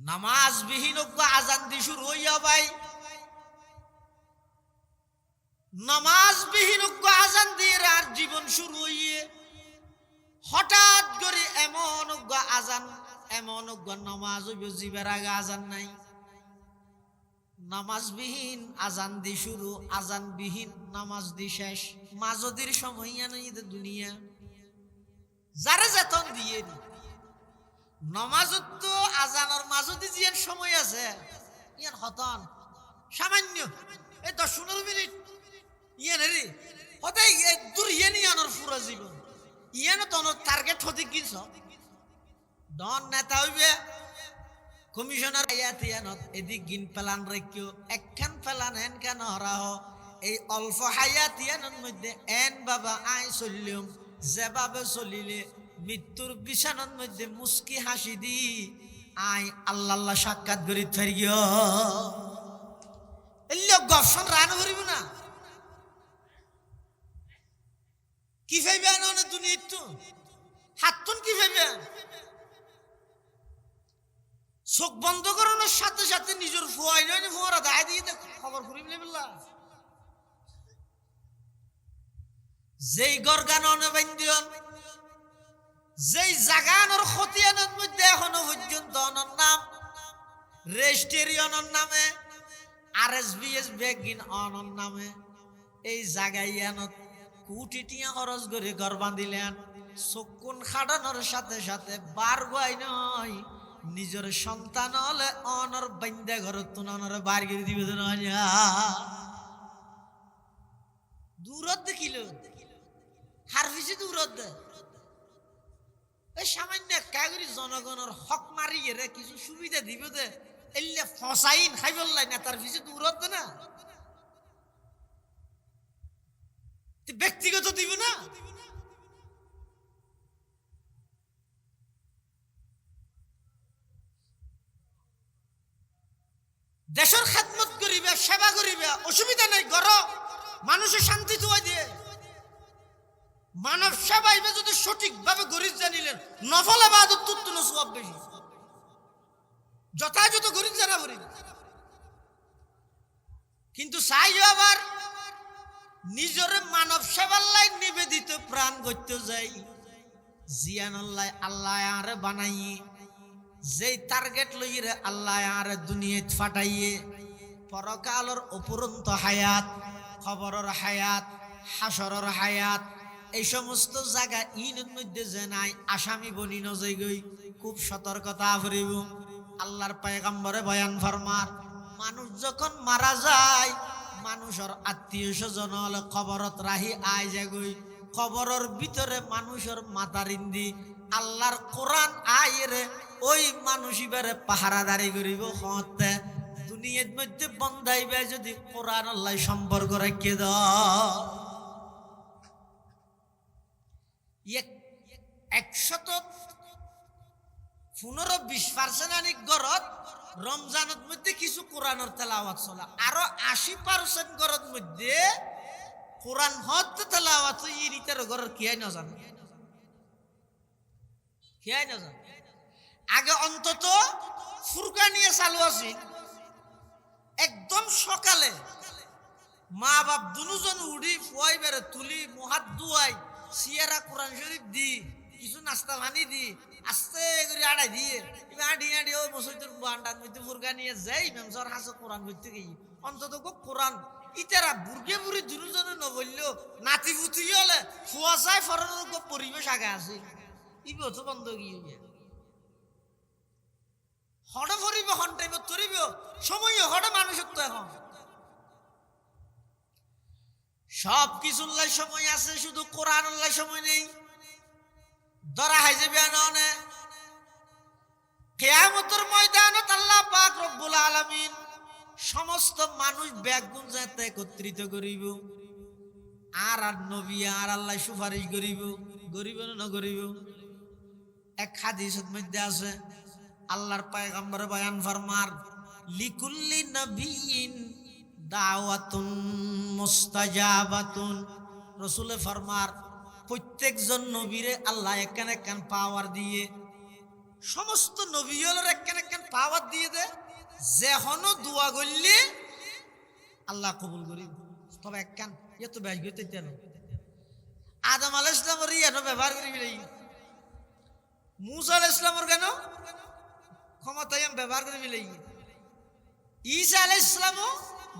নামাজ বিহীন আজান দি শুরু হইয়া ভাই নামাজ বিহীন আজান দিয়ে আর জীবন শুরু হইয়ে হঠাৎ করে এমন আজান এমন নামাজ হইব জীবের আগে আজান নাই। নামাজ বিহীন আজান দি শুরু আজান বিহীন নামাজ দি শেষ মাজদির সময় নাই দুনিয়া যারা যেতন দিয়ে নমাজত তো আজানের মাজদি জিয়ান সময় আছে ইয়ান হতন সামান্য এই 10-15 মিনিট ইয়ান রে হতাই দূর ইয়ান ইয়ানোর পুরো জীবন ইয়ানো তোর টার্গেট হতে গিয়েছ ডন নেতা হইবে কমিশনার আয়াত ইয়ানত এদিক গিন প্ল্যান রাখিও একখান প্ল্যান এন কেন হরাহ এই অল্প হায়াত ইয়ানোর মধ্যে এন বাবা আই চললিম যেভাবে চলিলে মৃত্যুর বিছানার মধ্যে মুস্কি হাসি দি আই আল্লাহ সাক্ষাৎ করি থাকি গিয়ে এলিও গপশন রান করিব না কি ফাইবে না দুনিয়া তো হাতন কি ফাইবে চোখ বন্ধ করানোর সাথে সাথে নিজের ফুয়াই নয় ফুয়ারা দায় দিয়ে খবর করিব না যেই গরগান বান্ধিয়ন যেই জাগানোর খতিয়ানোর মধ্যে এখনো পর্যন্ত অনর নাম রেজিস্ট্রেশনের নামে RSBS বেগিন অনর নামে এই জাগাইয়ানত কোটি টিয়া খরচ করে ঘর বাঁধিলেন চকুন খাড়ানোর সাথে সাথে বার গাই নয় নিজের সন্তান হলে অনর বান্ধে ঘর তুনানোর বার করে দিবে দূরত দেখিল হার পিছে দূরত দে সামান্য কাগরি জনগণের হক মারি রে কিছু সুবিধা দিব দে এলে ফসাইন খাইবল্লাই না তার পিছে দূরত না ব্যক্তিগত দিব না দেশের খেদমত করিবে সেবা করিবে অসুবিধা নাই গর মানুষের শান্তি থুয়া দিয়ে মানব সেবাইবে যদি সঠিকভাবে গরিব জানিলেন নফল ইবাদত তুত্তুন সওয়াব বেশি যথাযথ গরিব জানা বলি কিন্তু চাইও আবার নিজের মানব সেবার লাই নিবেদিত প্রাণ করতে যাই জিয়ানুল্লাহ আল্লাহ আরে বানাই যেই টার্গেট লইরে আল্লাহ আর দুনিয়াত ফাটাইয়ে পরকালর অপুরন্ত হায়াত, খবরের হায়াত, হাসরের হায়াত, এই সমস্ত জায়গা ইনের মধ্যে যে নাই আসামি বনি নজই গই খুব সতর্কতা করিব। আল্লাহর পয়গম্বরে বয়ান ফরমার, মানুষ যখন মারা যায় মানুষের আত্মীয় স্বজন হলে খবরত রাহি আয় যাগই, খবরের ভিতরে মানুষের মাতারিন্দি আল্লাহর কোরআন আইরে ওই মানুষ এবারে পাহারাদারি করিব। হতে দুনিয়ার মধ্যে বন্ধাইবে যদি কোরআন আল্লাহ সম্পর্ক রেখে দাও 115% আনিক গরত রমজানের মধ্যে কিছু কোরআনের তেলাওয়াত চলা, আরো 80% গরত মধ্যে কোরআন হতে তেলাওয়াত ইরিতার গরর কিয়াই না জানে, কিয়াই না জানে। আগে অন্তত ফুরকানিয়া চালু আছিল, একদম সকালে মা বাপ দুজন উড়ি ফুয়াই বেড়ে তুলি মুহাত দুয়াই সিয়ারা কোরআন শরীফ দি কিছু নাস্তা পানি দি আস্তে করে আড়াই দিয়ে আডি আডি ওই মসজিদের বান্ডার মধ্যে ফুরকানিয়া যাই মেমসর হাসে কোরআন করতে গিয়ে অন্তত কোরআন ইতারা বুর্গে বুড়ি দুজনে নবললেও নাতি পুতি হলে ফুয়া চাই ফরানোর পরিবেশ আগে আছে ইব তো বন্ধ গিয়ে হঠাৎ ফরিব হন্টাইব তরিব সময় হঠাৎ মানুষের তো এখন সব কিছুর সময় আছে, শুধু কোরআন সময় নেই। ধরা হাই যাবে আনে কিয়ামতের ময়দানত আল্লাহ পাক রব্বুল আলামিন সমস্ত মানুষ ব্যাগুন যাতে একত্রিত করিব, আর আর নবী আর আল্লাহ সুপারিশ করিব, করিব না করিব। এক হাদিসের মধ্যে আছে আল্লাহর পয়গম্বর বয়ান ফরমার, লিকুল্লি নবিয়িন দাওয়াতুন মুস্তাজাবাতুন। রাসূল ফরমার, প্রত্যেকজন নবীরে আল্লাহ একখান একখান পাওয়ার দিয়ে, সমস্ত নবীদের একখান একখান পাওয়ার দিয়ে দে, যেহনো দোয়া করলে আল্লাহ কবুল করিব। তবে একখান ইয়ে তো বেশ গইতে কেন আদম আলাইহিস সালামের ইয়ানো ব্যবহার করি বিলাই, মুসা আলাইহিস সালামের কেন ক্ষমতায় ব্যবহার করে বিলাই, ঈসা আলাইহিস সালামও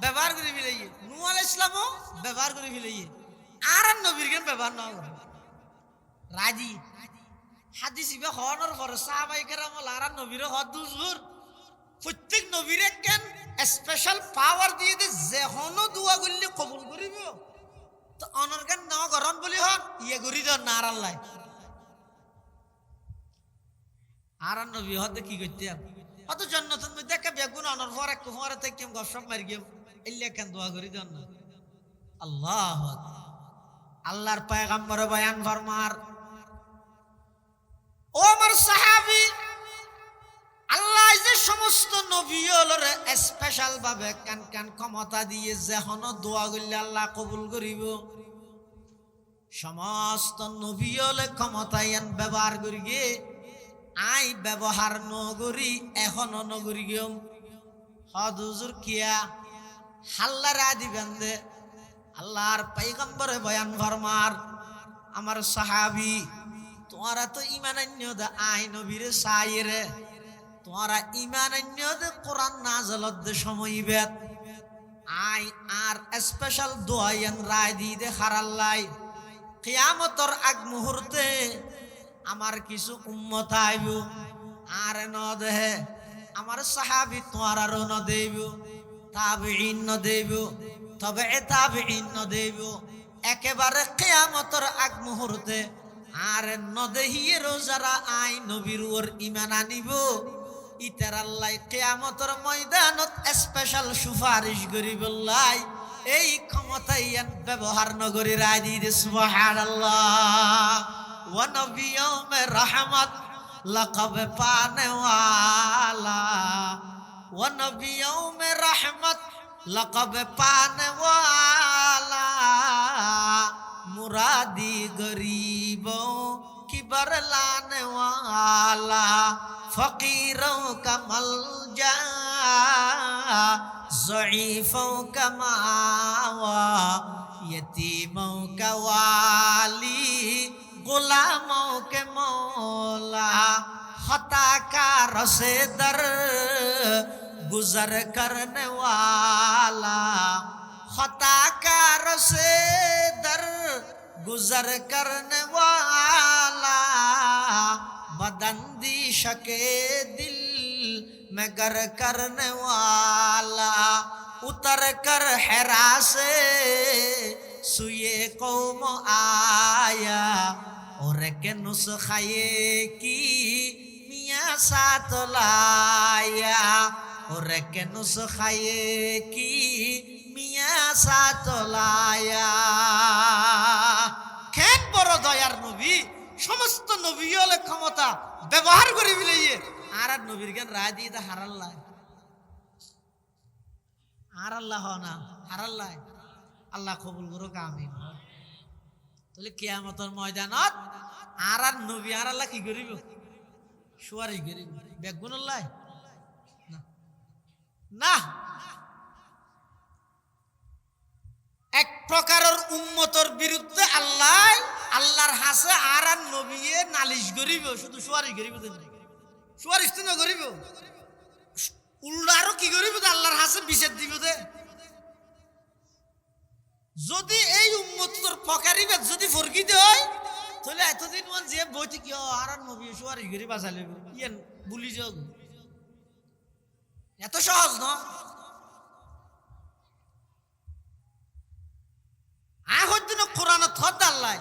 ব্যবহার করে বিলাই, নূহ আলাইহিস সালামও ব্যবহার করে বিলাই, আর নবীর কেন ব্যবহার না করে রাজি হাদিস ইবা হওয়ার পরে সাহাবায়ে কেরাম আর নবীর হদ হুজুর প্রত্যেক নবীর কেন স্পেশাল পাওয়ার দিয়ে দে, যেহনো দোয়া করলে কবুল করিব। তো অনর কেন ন গরম বলি হন ইয়ে করি দ না আল্লাহ আর নবী হতে কি করতে অত জান্নাতের মধ্যে একটা বেগুন অনর পর এক কুমারে থেকে গসব মারি গেম এলিয়া কেন দোয়া করি দেন না। আল্লাহ আল্লাহর পয়গম্বর বয়ান ফরমার, ও আমার সাহাবী, আল্লাহ যে সমস্ত নবীলরে স্পেশাল ভাবে কান কান ক্ষমতা দিয়ে যেহন দোয়া করলে আল্লাহ কবুল করিব, সমস্ত নবীলে ক্ষমতায়ন ব্যবহার করি গে আই ব্যবহার নগরী এখনো নগরী গেম হদ হুজুর কিয়া হাল্লারা দিবেন দে। আল্লাহর পয়গম্বরে বয়ান ফরমার, আমার সাহাবী, তোমারা তো ইমান আন্য দে আই নবীরে সাইরে, তোমারা ইমান আন্য দে কোরআন নাযিলত দে সময় বেত আই আর স্পেশাল দোয়ায়ন রায় দি দে হারাল্লাই কিয়ামতের আগ মুহূর্তে আমার কিছু উম্মত আইব আর ন দেহে আমার সাহাবী তোমার আর ন দেব, তাবিঈন ন দেব, তবে তাবিঈন ন দেব, একেবারে কিয়ামতের আগ মুহূর্তে আর ন দেহিয়ে যারা আই নবীর ওর ঈমান আনিব, ইতার আল্লাহ কিয়ামতের ময়দানত স্পেশাল সুপারিশ করিবল্লাই এই ক্ষমতায় ব্যবহার নগরী রায় দিয়ে। সুবহানাল্লাহ। ও নবী মে রহমত লকব পানে ওয়ালা, ও নবী মে রহমত লকব পানে ওয়ালা, মুরাদি গरीबों की बरलाने वाला, फकीरों का मलजा ज़ईफों का मावा, यतीमों का वाली, गुलामों के मौला, खता का रसे दर गुजर करने वाला, खता का रसे दर गुजर करने वाला, बदंदी शके दिल में गर करने वाला, उतर कर हेरा से सुये कौम आया, और के नुस्खाए की मियाँ साथ लाया, और के नुस्खाए की मियाँ साथ लाया। কেন বড় দয়ার নবী, সমস্ত নবী হলে ক্ষমতা ব্যবহার করে ফেলিয়ে আর নবীর জ্ঞান রায় দিয়ে তা হারাল্লাহ, হারাল্লাহ না হারাল্লাহ। আল্লাহ কবুল করুক, আমিন। তাহলে কিয়ামতের ময়দানত আর নবী আর আল্লাহ কি করিব? সুয়ারি করিব। বেগুন আল্লাহ না, এক প্রকারের উম্মতর বিরুদ্ধে আল্লাহ আল্লাহর হাসে আর নবী নালিশ করিব, শুধু সুয়ারি করিব, সুয়ারিশ তো না করিব, উল্টা আরো কি করিব? আল্লাহর হাসে বিচার দিব দে। যদি এই উম্মতর ফকারিবাদ যদি ফরকিতে হয়, তাহলে এতদিন যে বইটি কি আর নবী সুয়ারি করি বাঁচালে ইয়েন বুলি যাও, এত সহজ ন? আহদিন কোরআন থদ আল্লাহ,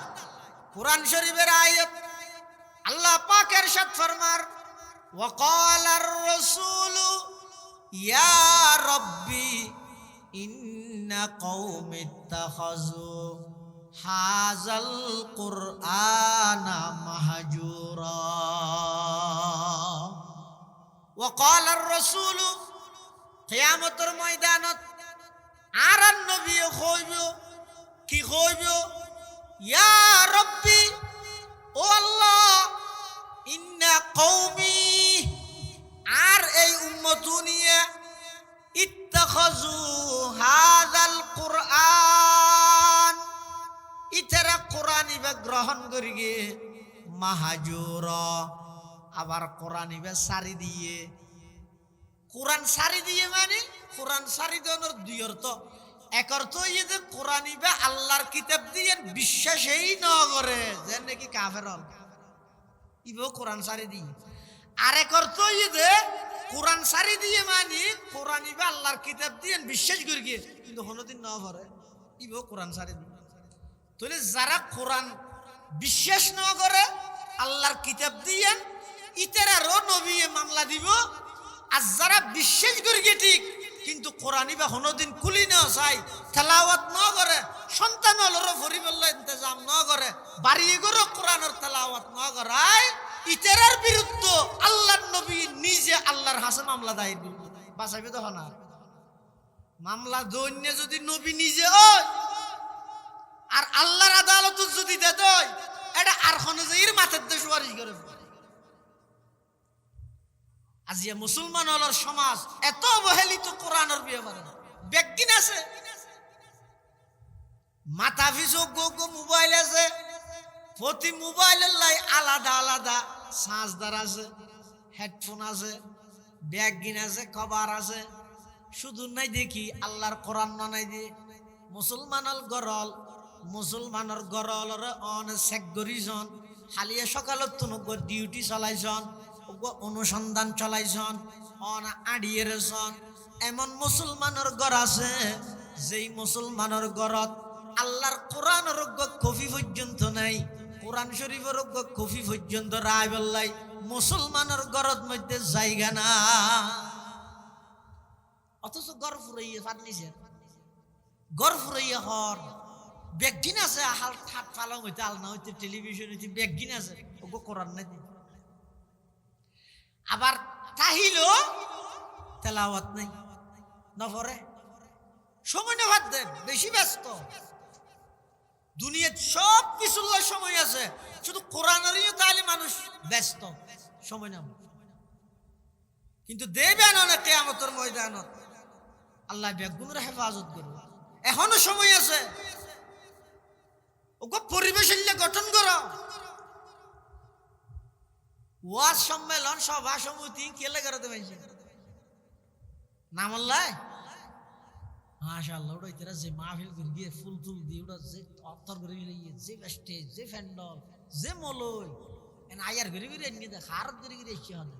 কোরআন শরীফের আয়াত আল্লাহ পাক ইরশাদ ফরমার, ওয়াকালার রাসূলু ইয়া রাব্বি ইন্না কওমি ইত্তাখাযু হাযাল কুরআনা মাহজুরা। ওয়াকালার রাসূলু, কিয়ামতের ময়দানত আর নবী কইব, কি কইব? ইয়া রাব্বি, ও আল্লাহ, ইন্না কওমি, আর এই উম্মত নিয়ে, ইত্তাখাযু হাযাল কুরআন, ইতারা কোরআন ইবা গ্রহণ করিগে, মাহজুরা, আবার কোরআন ইবা সারি দিয়ে। কোরআন সারি দিয়ে মানে কোরআন সারি দেওয়ার দুই অর্থ। এক অর্থ ইয়ে যে কোরআন ইবা আল্লাহর কিতাব দিয়ে বিশ্বাসই ন করে, যে নাকি কাফের হল, ইবাও কোরআন সারি দিয়ে। আরেক অর্থ ইয়ে যে কোরআন সারি দিয়ে মানে কোরআন ইবা আল্লাহর কিতাব দিয়ে বিশ্বাস করি গিয়ে কিন্তু কোনোদিন ন করে, ইবাও কোরআন সারি দিয়ে। তাহলে যারা কোরআন বিশ্বাস ন করে আল্লাহর কিতাব দিয়ে, ইতারারও নবী মামলা দিব। আর যারা বিশ্বাস করি গিয়ে ঠিক কিন্তু কোরআন ইবা কোনোদিন কুলি না চাই, তেলাওয়াত ন করে, সন্তান হলেরও পরিবারের ইন্তজাম ন করে, বাড়িয়ে করে কোরআনের তেলাওয়াত ন করায়, ইতারার বিরুদ্ধে আল্লাহর নবী নিজে আল্লাহর হাসে মামলা দায়ের দিব। বাঁচাইবে তখন আর মামলা দৈন্য যদি নবী নিজে হয় আর আল্লাহর আদালত যদি দেয়, এটা আর কোনো যে এর মাথার দিয়ে সুপারিশ করে। আজিয়া মুসলমান হলার সমাজ এত অবহেলিত কোরআনের ব্যাপারে। ব্যাগিন আছে, মাথা পিছু গো মোবাইল আছে, প্রতি মোবাইলের লাই আলাদা আলাদা চার্জদার আছে, হেডফোন আছে, ব্যাগিন আছে, কভার আছে। শুধু নাই দেখি আল্লাহর কোরআন নাই দিয়ে মুসলমানের গরল, মুসলমানের গরলের অন চেক করিছন, হালিয়া সকালত তুনক ডিউটি চলাইছন, অনুসন্ধান চলাইছন, অন আড়িয়েছন। এমন মুসলমানের ঘর আছে যেই মুসলমানের ঘরত আল্লাহর কোরআনের কফি পর্যন্ত নাই, কোরআন শরীফের কফি পর্যন্ত রায় বললাই, মুসলমানের ঘরত মধ্যে জায়গা না। অথচ গড় ফুরাইয়া ফাটলিছে, গড় ফুরাইয়া হর ব্যাগিন আছে, হাল ঠাট ফালাম হইতে আলনা হইতে টেলিভিশন হইতে ব্যাগিন আছে, ওগো কোরআন নাই। আবার তাহিল তেলাওয়াত নাই, নফরে সময় নেওয়ার দে, বেশি ব্যস্ত। দুনিয়ার সব কিছুর সময় আছে, শুধু কোরআনেরই তাহলে মানুষ ব্যস্ত, সময় নেব। কিন্তু দেবেন অনেক কিয়ামতের ময়দানত আল্লাহ বেগুনের হেফাজত করবে। এখনো সময় আছে, ওকে পরিবেশ গঠন করো। ওয়াজ সম্মেলন সভা সমিতি কেলে করতে পাইছে নাম আল্লাহ মাশাআল্লাহ ওটা ইতরা যে মাহফিল করে গিয়ে ফুল তুল দিয়ে ওটা যে অত্তর করে গিয়ে যে স্টেজ যে ফ্যান্ডল যে মলই এন আয়ার করে করে নিয়ে দেখ হার করে করে এসে হবে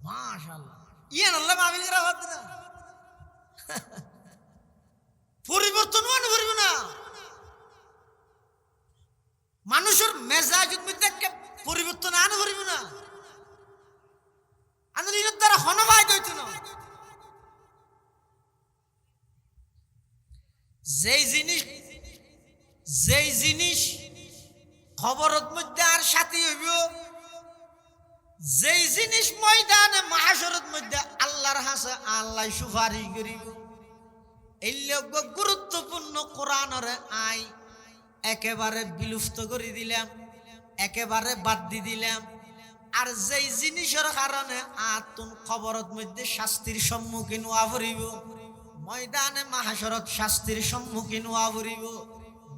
মাশাআল্লাহ ইয়ান আল্লাহ মাহফিল করা হতো না পরিবর্তন অনুভব না মানুষের মেজাজের মধ্যে পরিবর্তন অনুভব না আন্দোলনের দ্বারা হনবাই দইত না যেই জিনিস খবরের মধ্যে আর সাথী হইব যেই জিনিস ময়দানে মাহশরের মধ্যে আল্লাহর হাসে আল্লাহ সুপারিশ করিব এই লোক গুরুত্বপূর্ণ কোরআনের আই একেবারে বিলুপ্ত করে দিলাম একেবারে বাদ দিয়ে দিলাম আর যেই জিনিসের কারণে আতুন খবরের মধ্যে শাস্তির সম্মুখীন হওয়া পড়িব ময়দানে মাহশরত শাস্তির সম্মুখীন হওয়া পড়িব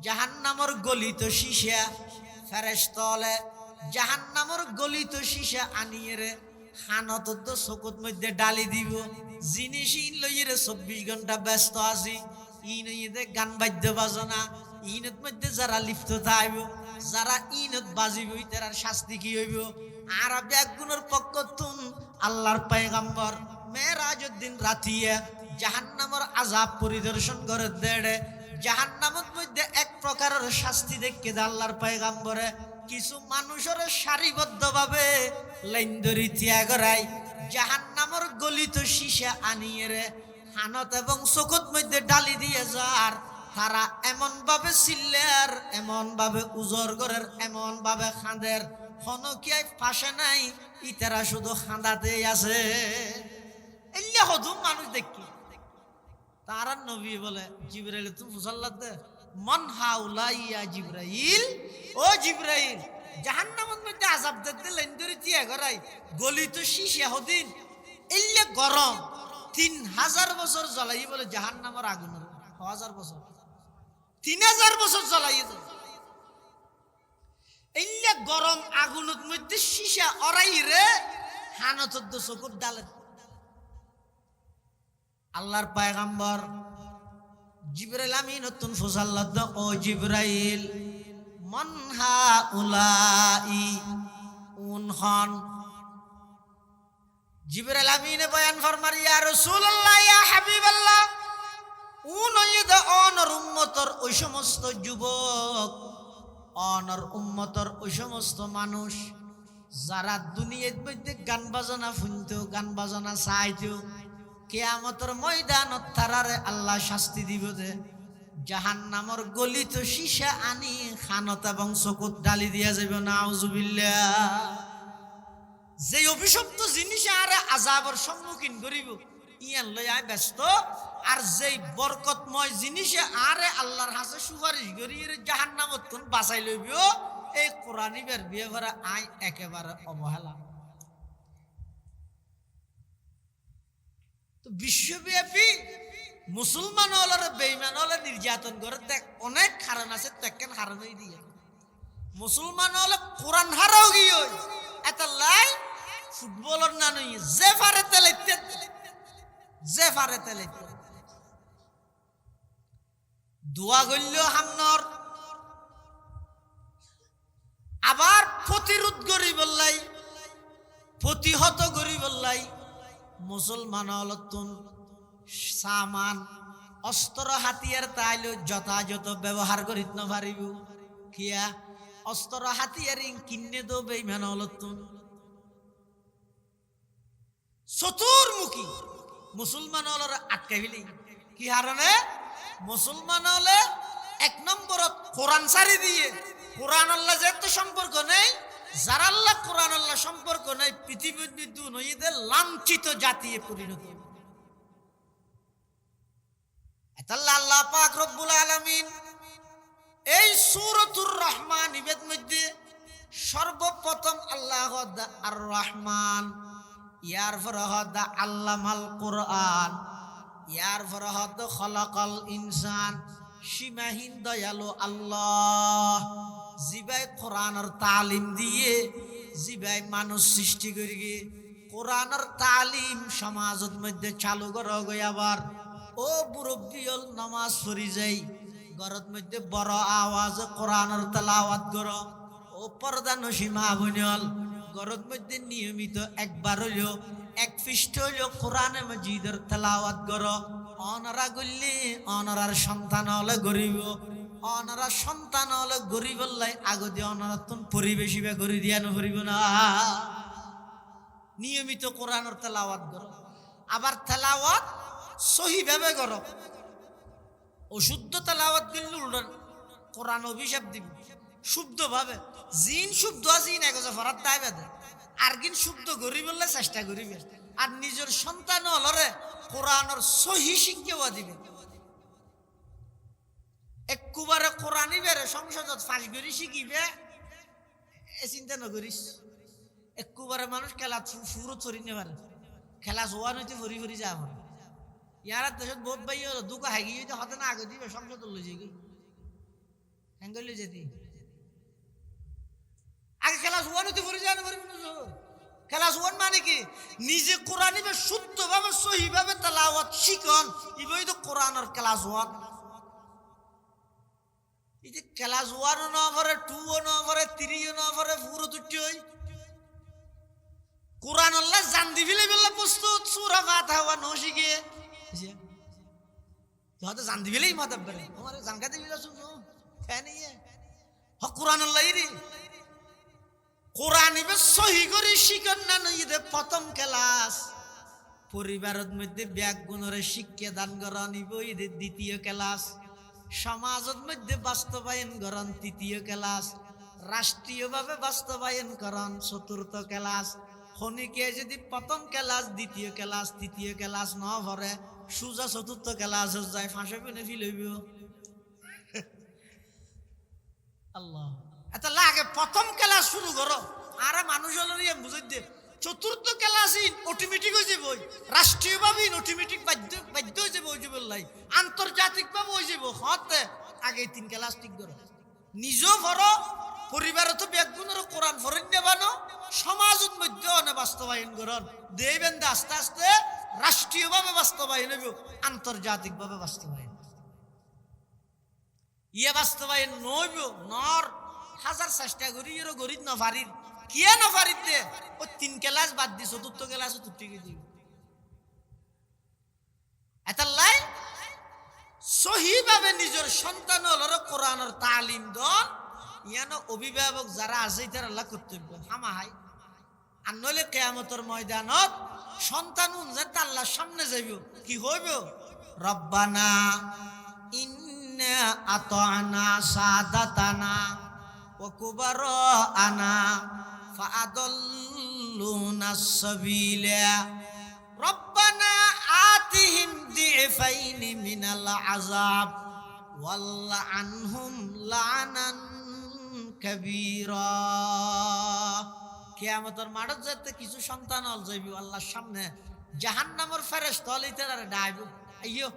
জাহান্নামের গলিত শিশা ফেরেশতলে জাহান্নামের গলিত শিশা আনিয়ে রে হানত চকুত মধ্যে ডালি দিব জিনিস ইন লইরে 24 ঘন্টা ব্যস্ত আছি ইন গান বাদ্য বাজনা ইনত মধ্যে যারা লিপ্ত থাকব যারা ইনত বাজিব তার শাস্তি কি হইব আর ব্যাগুনের পক্ষতুন আল্লাহর পয়গম্বর মেরাজের দিন রাতিয়া জাহান্নামের আযাব পরিদর্শন করে দেড়ে জাহান্নামের মধ্যে এক প্রকারের শাস্তি দেখে আল্লাহর পয়গম্বরে কিছু মানুষের সারিবদ্ধভাবে লাইন ধরি ত্যাগ করায় জাহান্নামের গলিত শিশা আনিয়ে রে হানত এবং চকুত মধ্যে ডালি দিয়ে যার তারা এমন ভাবে চিল্লার এমন ভাবে উজর করের এমন ভাবে খাঁদের হনকিয়ায় ফাঁসে নাই ইতারা শুধু খাঁদাতেই আছে এল্লা হদুম মানুষ দেখি তারা নবী বলে জিবরাইল তুমি ফুসাল্লাত দে মন হাউলাইয়া জিবরাইল ও জিবরাইল জাহান্নামের মধ্যে আযাব দিতে লাইন ধরে তিয়া করাই গলিত শিশা হদিন এল্লা গরম 3000 বছর জ্বলাই বলে জাহান্নামের আগুন 1000 বছর 3000 বছর জ্বলাই এল্লা গরম আগুনের মধ্যে শিশা অরাই রে হানত চকুর ডালে আল্লাহর পয়গম্বর জিবরাইল আমিন নতুন ফুসাল্লাত ও জিবরাইল মান হাউলাই উনহন জিবরাইল আমিনে বয়ান ফরমার ইয়া রাসূলুল্লাহ ইয়া হাবিবাল্লাহ উনইদ অনর উম্মতর ওই সমস্ত যুবক অনর উম্মতর ওই সমস্ত মানুষ যারা দুনিয়ার মধ্যে গান বাজনা শুনতো গান বাজনা চাইতো কিয়ামতের ময়দানত তারারে আল্লাহ শাস্তি দিব দে জাহান্নামের গলিত শিশা আনি খানত এবং চকুত ডালি দিয়া যাবে নাউজুবিল্লাহ যে অভিশপ্ত জিনিস আরে আযাবের সম্মুখীন করিব ইয়ান লই আই ব্যস্ত আর যেই বরকতময় জিনিসে আরে আল্লাহর হাতে সুপারিশ করি জাহান্নামত তুন বাঁচাই লইব এই কোরআনি বের বিয়ে করে আই একেবারে অবহেলা তো বিশ্বব্যাপী মুসলমান হলের বেঈমান হলে নির্যাতন করে দেখ অনেক কারণ আছে তেকেন কারণই দিয়ে মুসলমান হলে কোরআন হারাও গিয়ে এত লাই ফুটবলের না নই যে ফারে তেলাইতে যে ফারে তেলাইতে দোয়া গল্য হামনর আবার প্রতিরোধ করি বললাই প্রতিহত করি বললাই মুসলমান হলতুন সামান অস্ত্র হাতিয়ার তাইলে যথাযথ ব্যবহার করিত না পারিব কিয়া অস্ত্র হাতিয়ার কিনে দো বেঈমান হলতুন চতুর্মুখী মুসলমান হলর আটকাই ফেলি কি হারণে মুসলমান হলে এক নম্বরত কোরআন সারি দিয়ে কোরআন আল্লাহ যেহেতু সম্পর্ক নেই যারা আল্লাহ কোরআন আল্লাহ সম্পর্ক নেই পৃথিবীর দুনিয়াদের লাঞ্ছিত জাতিয়ে পরিণত আল্লাহ পাক রব্বুল আলামিন এই সূরাতুর রহমান ইবেদ মধ্যে সর্বপ্রথম আল্লাহ আর রহমান ইয়ার ফরহদ আল্লামাল কোরআন ইয়ার ফরহদ খলাকাল ইনসান সীমাহীন দয়ালু আল্লাহ জিবাই কোরআনের তালিম দিয়ে জিবাই মানুষ সৃষ্টি করি গে কোরআনের তালিম সমাজের মধ্যে চালু করা গই আবার ও মুরব্বিয়ল নামাজ পড়ি যাই ঘরের মধ্যে বড় আওয়াজে কোরআনের তেলাওয়াত করো ও পর্দা নসীমা বনিয়ল ঘরের মধ্যে নিয়মিত একবার হইলো এক পৃষ্ঠ হইলো কোরআনে মাজিদের তেলাওয়াত করো অনারা গল্লি অনারার সন্তান হলে গরিব অনারা সন্তান হলে গরিব আগদি অনারা তুমি পরিবেশী বা গরি দিয়া নরিব না নিয়মিত কোরআনের তেলাওয়াত করো আবার তেলাওয়াত সহি ভাবে করো অশুদ্ধ তেলাওয়াত করলে উল্টান কোরআন অভিশাপ দিবি শুদ্ধ ভাবে জিন শুদ্ধ জিন একজা ফরাত তাই বেদে আর কিন শুদ্ধ গরিব বললে চেষ্টা করিবে আর নিজের সন্তান হলরে কোরআনের সহি শিক্ষা দিবে একবারে কোরআনই বেড়ে সংসদত ফাঁস করি শিখিবে এ চিন্তা নকরিস একবারে মানুষ খেলা ফুরো চরি নেবারে খেলা জোয়া নইতে ভরি ভরি যা আমার ইয়ার দেশত বহুত ভাই দুঃখ হাগি হতে না আগে দিবে সংসদ লই যাই হ্যাঙ্গল লই যেতি আগে খেলা জোয়া নইতে ভরি যা না খেলা জোয়ান মানে কি নিজে কোরআন ইবে শুদ্ধ ভাবে সহি ভাবে তেলাওয়াত শিখন ইবই তো কোরআনের খেলা জোয়ান এই যে খেলা জোয়ানও না পারে টুও না পারে তিরিও না পারে পুরো দুটি হই কোরআন আল্লাহ জান দিবিলে বেলা প্রস্তুত সূরা ফাতিহা ন শিখে তো হয়তো জান দিবিলেই মাতাব করে তোমারে জানকা দিবিলা শুনো হ্যাঁ নেই হ কোরআন আল্লাহ রে কোরআন ইবে সহি করে শিখন না নইদে প্রথম ক্লাস পরিবারের মধ্যে ব্যাগ গুণরে শিক্ষা দান করা নিব ঈদের দ্বিতীয় ক্লাস সমাজের মধ্যে বাস্তবায়ন করণ তৃতীয় ক্লাস রাষ্ট্রীয়ভাবে বাস্তবায়ন করণ চতুর্থ ক্লাস খনিকে যদি প্রথম ক্লাস দ্বিতীয় ক্লাস তৃতীয় ক্লাস ন ভরে সুজা চতুর্থ ক্লাস যায় ফাঁসে পেনে ফিল হইব আল্লাহ এটা লাগে প্রথম ক্লাস শুরু করো আর মানুষ হলো বুঝাই দে চতুর্থ ক্লাসই অটোমেটিক হয়ে যাবো রাষ্ট্রীয়ভাবে অটোমেটিক বাধ্য হয়ে যাবো ওই যে বললাই আন্তর্জাতিকভাবে হয়ে যাবো হতে আগে 3 ক্লাস ঠিক করো নিজেও ভরো পরিবারে তো ব্যাগুনের কোরআন ফরিদ নেবানো সমাজের মধ্যে অনেক বাস্তবায়ন করন দেবেন আস্তে আস্তে রাষ্ট্রীয়ভাবে বাস্তবায়ন হইব আন্তর্জাতিকভাবে বাস্তবায়ন ইয়ে বাস্তবায়ন নইব নর হাজার চেষ্টা করি এর গরিব না পারির কিয়া না পারির দে ও 3 ক্লাস বাদ দি চতুর্থ ক্লাস তুটিকে দিব এটা লাই সহিভাবে নিজের সন্তান হলর কোরআনের তালিম দন ইয়ানো অভিভাবক যারা আছে তারা আল্লাহ কর্তব্য হামাহাই আর নইলে কিয়ামতের ময়দানত সন্তান যাতে আল্লাহর সামনে যাইব কি হইব রব্বানা ইন্না আতানা সাদাতানা ওয়া কুবারানা ফাআদাল্লুনা সাবিলা রব্বানা আতিহিম দিফাইনি মিনাল আযাব ওয়ালআনহুম লানান কাবীরা কিয়ামতের মাঠে যেতে কিছু সন্তান হল যাইবি আল্লাহর সামনে জাহান্নামের ফেরেশতা হল ইতারা ডাইব আইয়ো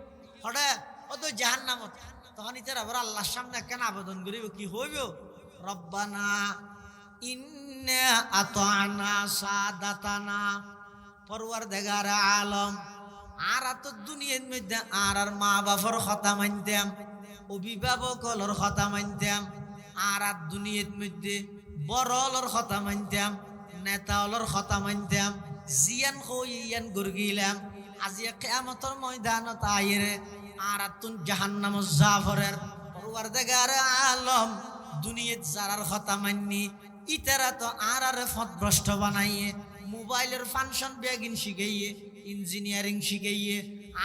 হড়ে ও তো জাহান্নামত তখন ইতারা আবার আল্লাহর সামনে কেন আবেদন করিব কি হইব রব্বানা ইন্না আতানা সাদাতানা পরওয়ারদিগার আলম আর তো দুনিয়ার মধ্যে আর মা বাবার কথা মানতাম অভিভাবক হলর কথা মানতাম আর দুনিয়ার মধ্যে বড় হলর কথা মানতাম নেতা হলর কথা মানতাম জিয়ান হইয়ান গরগিলাম আজি কিয়ামতের ময়দানত আইরে আর তুন জাহান্নামে জাফরের পরওয়ারদিগার আলম দুনিয়াত যারার কথা মাননি ইতারা তো আর ফতভ্রষ্ট বানাইয়ে মোবাইলের ফাংশন বেগিন শিখাইয়ে ইঞ্জিনিয়ারিং শিখাইয়ে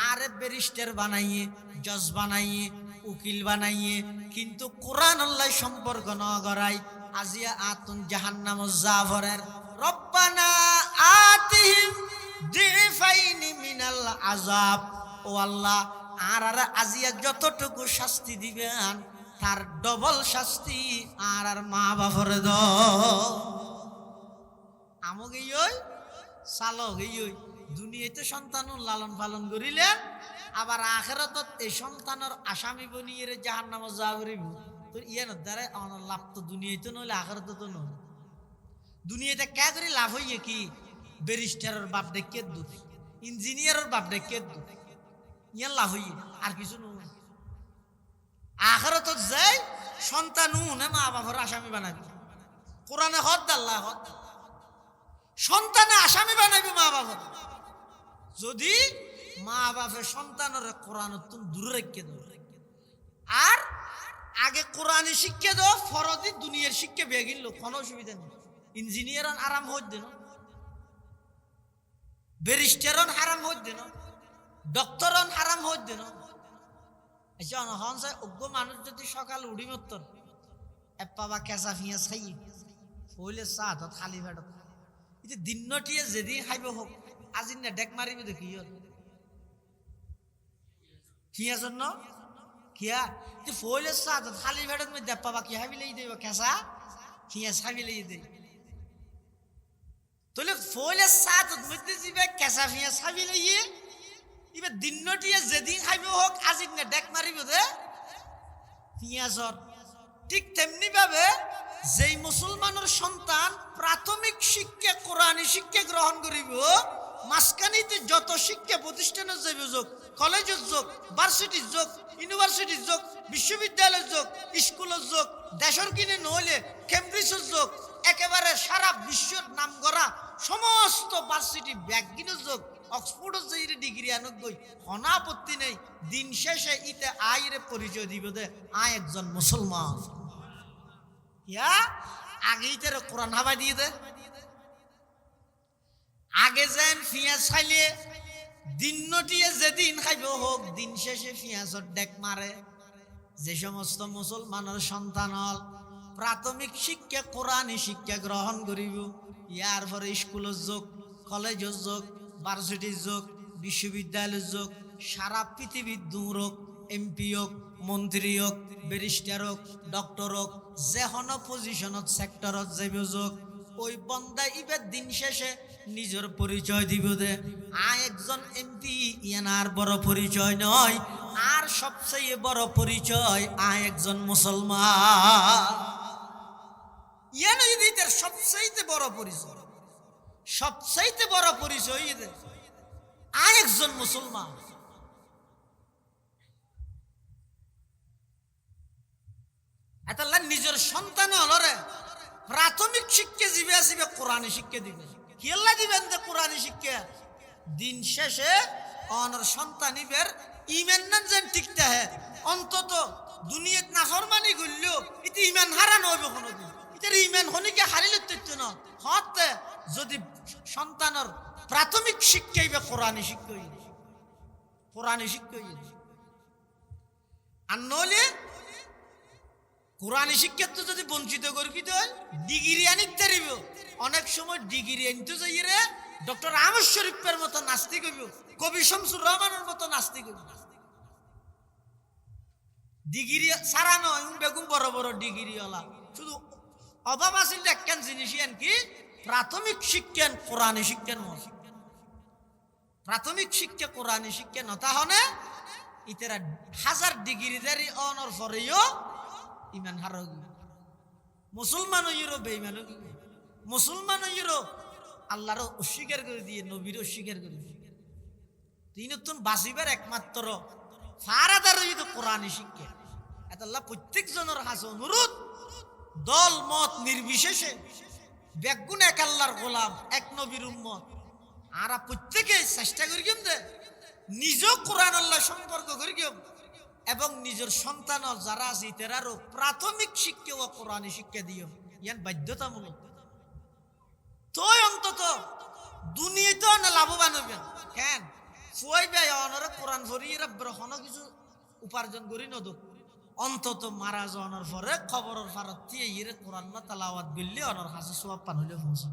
আর ব্যারিস্টার বানাইয়ে জজ বানাইয়ে উকিল বানাইয়ে কিন্তু কোরআন আল্লাহ সম্পর্ক ন করাই আজিয়া আতুন জাহান্নাম জাফরের রব্বানা আতিহিম দিফাইনি মিনাল আযাব ও আল্লাহ আর আজিয়া যতটুকু শাস্তি দিবেন তার ডবল শাস্তি আর মা বাপরে দ আমক এই চালক এই দুনিয়াতে সন্তান লালন পালন করিলেন আবার আখিরাতত এই সন্তানের আসামি বনিয়ে জাহান্নামে যাওয়া করিব তো ইয়ানোর দ্বারা আমার লাভ তো দুনিয়াতে নইলে আখিরাতে তো নয় দুনিয়াতে কে করে লাভ হইয়ে কি ব্যারিস্টারের বাপ ডেকে দু ইঞ্জিনিয়ারের বাপ ডেকে দু ইয়ার লাভ হইয়ে আর কিছু নয় আখেরাত যাই সন্তান নে মা বাবার আসামি বানাবি কোরআনে হদ আল্লাহ হদ সন্তানে আসামি বানাবি মা বাবার যদি মা বাপের সন্তানের কোরআন তুমি দূরে রেখে দাও আর আগে কোরআনে শিক্ষা দাও ফরদি দুনিয়ার শিক্ষা বেয়ে গেল কোনো অসুবিধা নেই ইঞ্জিনিয়ার আরাম হইতে না ব্যারিস্টার হারাম হইতে না ডক্টর হারাম হইতে না অজ্ঞ মানুষ যদি সকাল উড়ি মতন এপাবা কেঁচা পিঁয়াজ খাই হইলে চা হাতত খালি ভেটত এটা দিনটিয়ে যেদিন খাইব হোক আজি না ডেক মারিব দেখি পিঁয়াজর ন কিয়া তুই ফইলে চা হাতত খালি ভেটত মই দেপাবা কি হাবি লেই দেব কেঁচা পিঁয়াজ খাবি লেই দেই তাহলে ফইলে চা হাতত মধ্যে যাবে কেঁচা পিঁয়াজ খাবি লেইয়ে এবার দিনটিয়ে যেদিন খাইব হোক আজি না ডেক মারিব দে পিঁয়াজর ঠিক তেমনি ভাবে যেই মুসলমানের সন্তান প্রাথমিক শিক্ষা কোরআনী শিক্ষা গ্রহণ করিব মাঝখানিতে যত শিক্ষা প্রতিষ্ঠানের যাবে যোগ কলেজের যোগ ভার্সিটির যোগ ইউনিভার্সিটির যোগ বিশ্ববিদ্যালয়ের যোগ স্কুলের যোগ দেশের কিনে নহলে কেমব্রিজের যোগ একেবারে সারা বিশ্বর নাম করা সমস্ত ভার্সিটি ব্যাগিনের যোগ অক্সফোর্ডের যে ডিগ্রি আনক গই অনাপত্তি নেই দিন শেষে ইতে আইরে পরিচয় দিব দে আয় একজন মুসলমান ইয়া আগে ইতে কোরআন হাবা দিয়ে দে আগে যেন পিঁয়াজ খাইলে দিনটিয়ে যেদিন খাইব হোক দিন শেষে পিঁয়াজর ডেক মারে যে সমস্ত মুসলমানের সন্তান হল প্রাথমিক শিক্ষা কোরআনী শিক্ষা গ্রহণ করিব ইয়ার পরে স্কুলের যোগ কলেজের যোগ ভার্সিটির যোগ বিশ্ববিদ্যালয়ের যোগ সারা পৃথিবীর দূর হোক এমপি হোক মন্ত্রী হোক ব্যারিস্টার হোক ডক্টর হোক যে কোনো পজিশনত সেক্টরত যাইব যোগ ওই বন্দা ইবের দিন শেষে নিজের পরিচয় দিব দে একজন এমপি ইয়ানার বড় পরিচয় নয় আর সবচেয়ে বড় পরিচয় একজন মুসলমান ইয়ানই দিতে সবচেয়ে বড় পরিচয় সবচেয়ে বড় পরিচয় একজন মুসলমান এতাল্লা নিজের সন্তান হলরে প্রাথমিক শিক্ষা দিবে আসিবে কোরআনী শিক্ষা দিবে কিল্লা দিবেন যে কোরআনী শিক্ষা দিন শেষে অনর সন্তানিবের ইমান না যেন ঠিকতে হে অন্তত দুনিয়াত নাফরমানি করলেও এতে ইমান হারানো হইব কোনোদিন এটার ইমান হনিকে হারিলে তৈরি না হতে যদি সন্তানের প্রাথমিক শিক্ষাই বা কোরআনী শিক্ষা কোরআনী শিক্ষা আর নইলে কোরআনী শিক্ষা তো যদি বঞ্চিত করবি তো ডিগ্রি আনিতে পারিব অনেক সময় ডিগ্রি আনতে যাই রে ডক্টর আহমদ শরীফের মতো নাস্তিক হইব কবি শামসুর রহমানের মতো নাস্তিক হইব ডিগ্রি সারা নয় বেগুন বড় বড় ডিগ্রি ওলা শুধু অভাব আছিল একখান জিনিস কি প্রাথমিক শিক্ষা কোরআনী শিক্ষার মত প্রাথমিক শিক্ষা কোরআনী শিক্ষা নতা হনে ইতারা হাজার ডিগ্রি দারি অনর পরেও ইমান হারো মুসলমান হইরো বেঈমান মুসলমান হইরো আল্লাহর অস্বীকার করে দিয়ে নবীর অস্বীকার করে দিয়ে তিন নতুন বাঁচিবার একমাত্র ফারাদার হইতো কোরআনী শিক্ষা এত আল্লাহ প্রত্যেক জনের হাসে অনুরোধ দল মত নির্বিশেষে বেগুন এক আল্লাহর গোলাম এক নবীর উম্মত আর প্রত্যেকে চেষ্টা করি কিন্তু নিজ কোরআন আল্লাহ সম্পর্ক করি এবং নিজের সন্তান যারা আছে তারারও প্রাথমিক শিক্ষা ও কোরআনী শিক্ষা দিও ইয়ান বাধ্যতামূলক তো অন্তত দুনিয়াতে না লাভবান হইবেন কেন ফুয়াই ভাই অনরে কোরআন পড়ি এরা কোনো কিছু উপার্জন করি নদক অন্তত মারা যাওয়ার পরে খবরের ফারত দিয়ে ইরে কোরআন না তালাওয়াত বিললে অনর হাসে সোয়াব পান হইলে পৌঁছে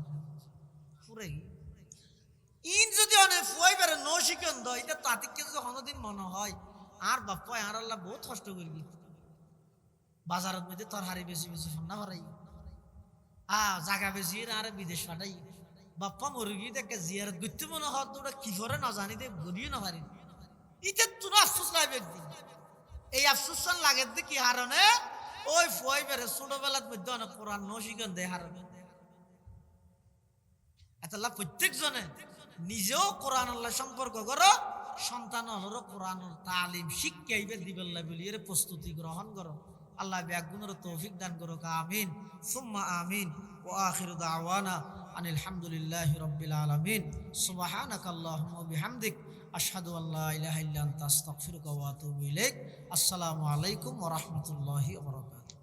পুরে ইন যদি অনেক ফুয়াই বেড়ে ন শিখেন দ এটা তাতিকে যদি কোনোদিন মনে হয় আর বাপ্পা আর আল্লাহ বহুত কষ্ট করবি বাজারের মধ্যে তোর হারি বেশি বেশি সন্না ভরাই জায়গা বেশি আর বিদেশ পাঠাই বাপ্পা মুরগি দেখে জিয়ারত করতে মনে হয় তোরা কি করে না জানি দে গড়িয়ে না পারি এটা তোর আফসোস লাগবে একদিন এই আফসোস লাগে কি হারণে ওই ফুয়াই বেড়ে ছোটবেলার মধ্যে অনেক কোরআন ন শিখেন দেয় হারণে এতলা প্রত্যেকজনে নিজেও কোরআন আল্লাহ সম্পর্ক করো, সন্তান হলো কোরআনের তালিম শিক্ষাইবে দিবেল্লা বলিয়ে প্রস্তুতি গ্রহণ করো। আল্লাহ ব্যাগুনের তৌফিক দান করো। আমিন সুম্মা আমিন। ওয়া আখিরু দাওয়ানা আনিল হামদুলিল্লাহি রাব্বিল আলামিন। সুবহানাকাল্লাহুম্মা ওয়া বিহামদিক আশহাদু আল্লা ইলাহা ইল্লা আনতা আস্তাগফিরুকা ওয়া আতুবু ইলাইক। আসসালামু আলাইকুম ওয়া রাহমাতুল্লাহি ওয়া বারাকাতুহু।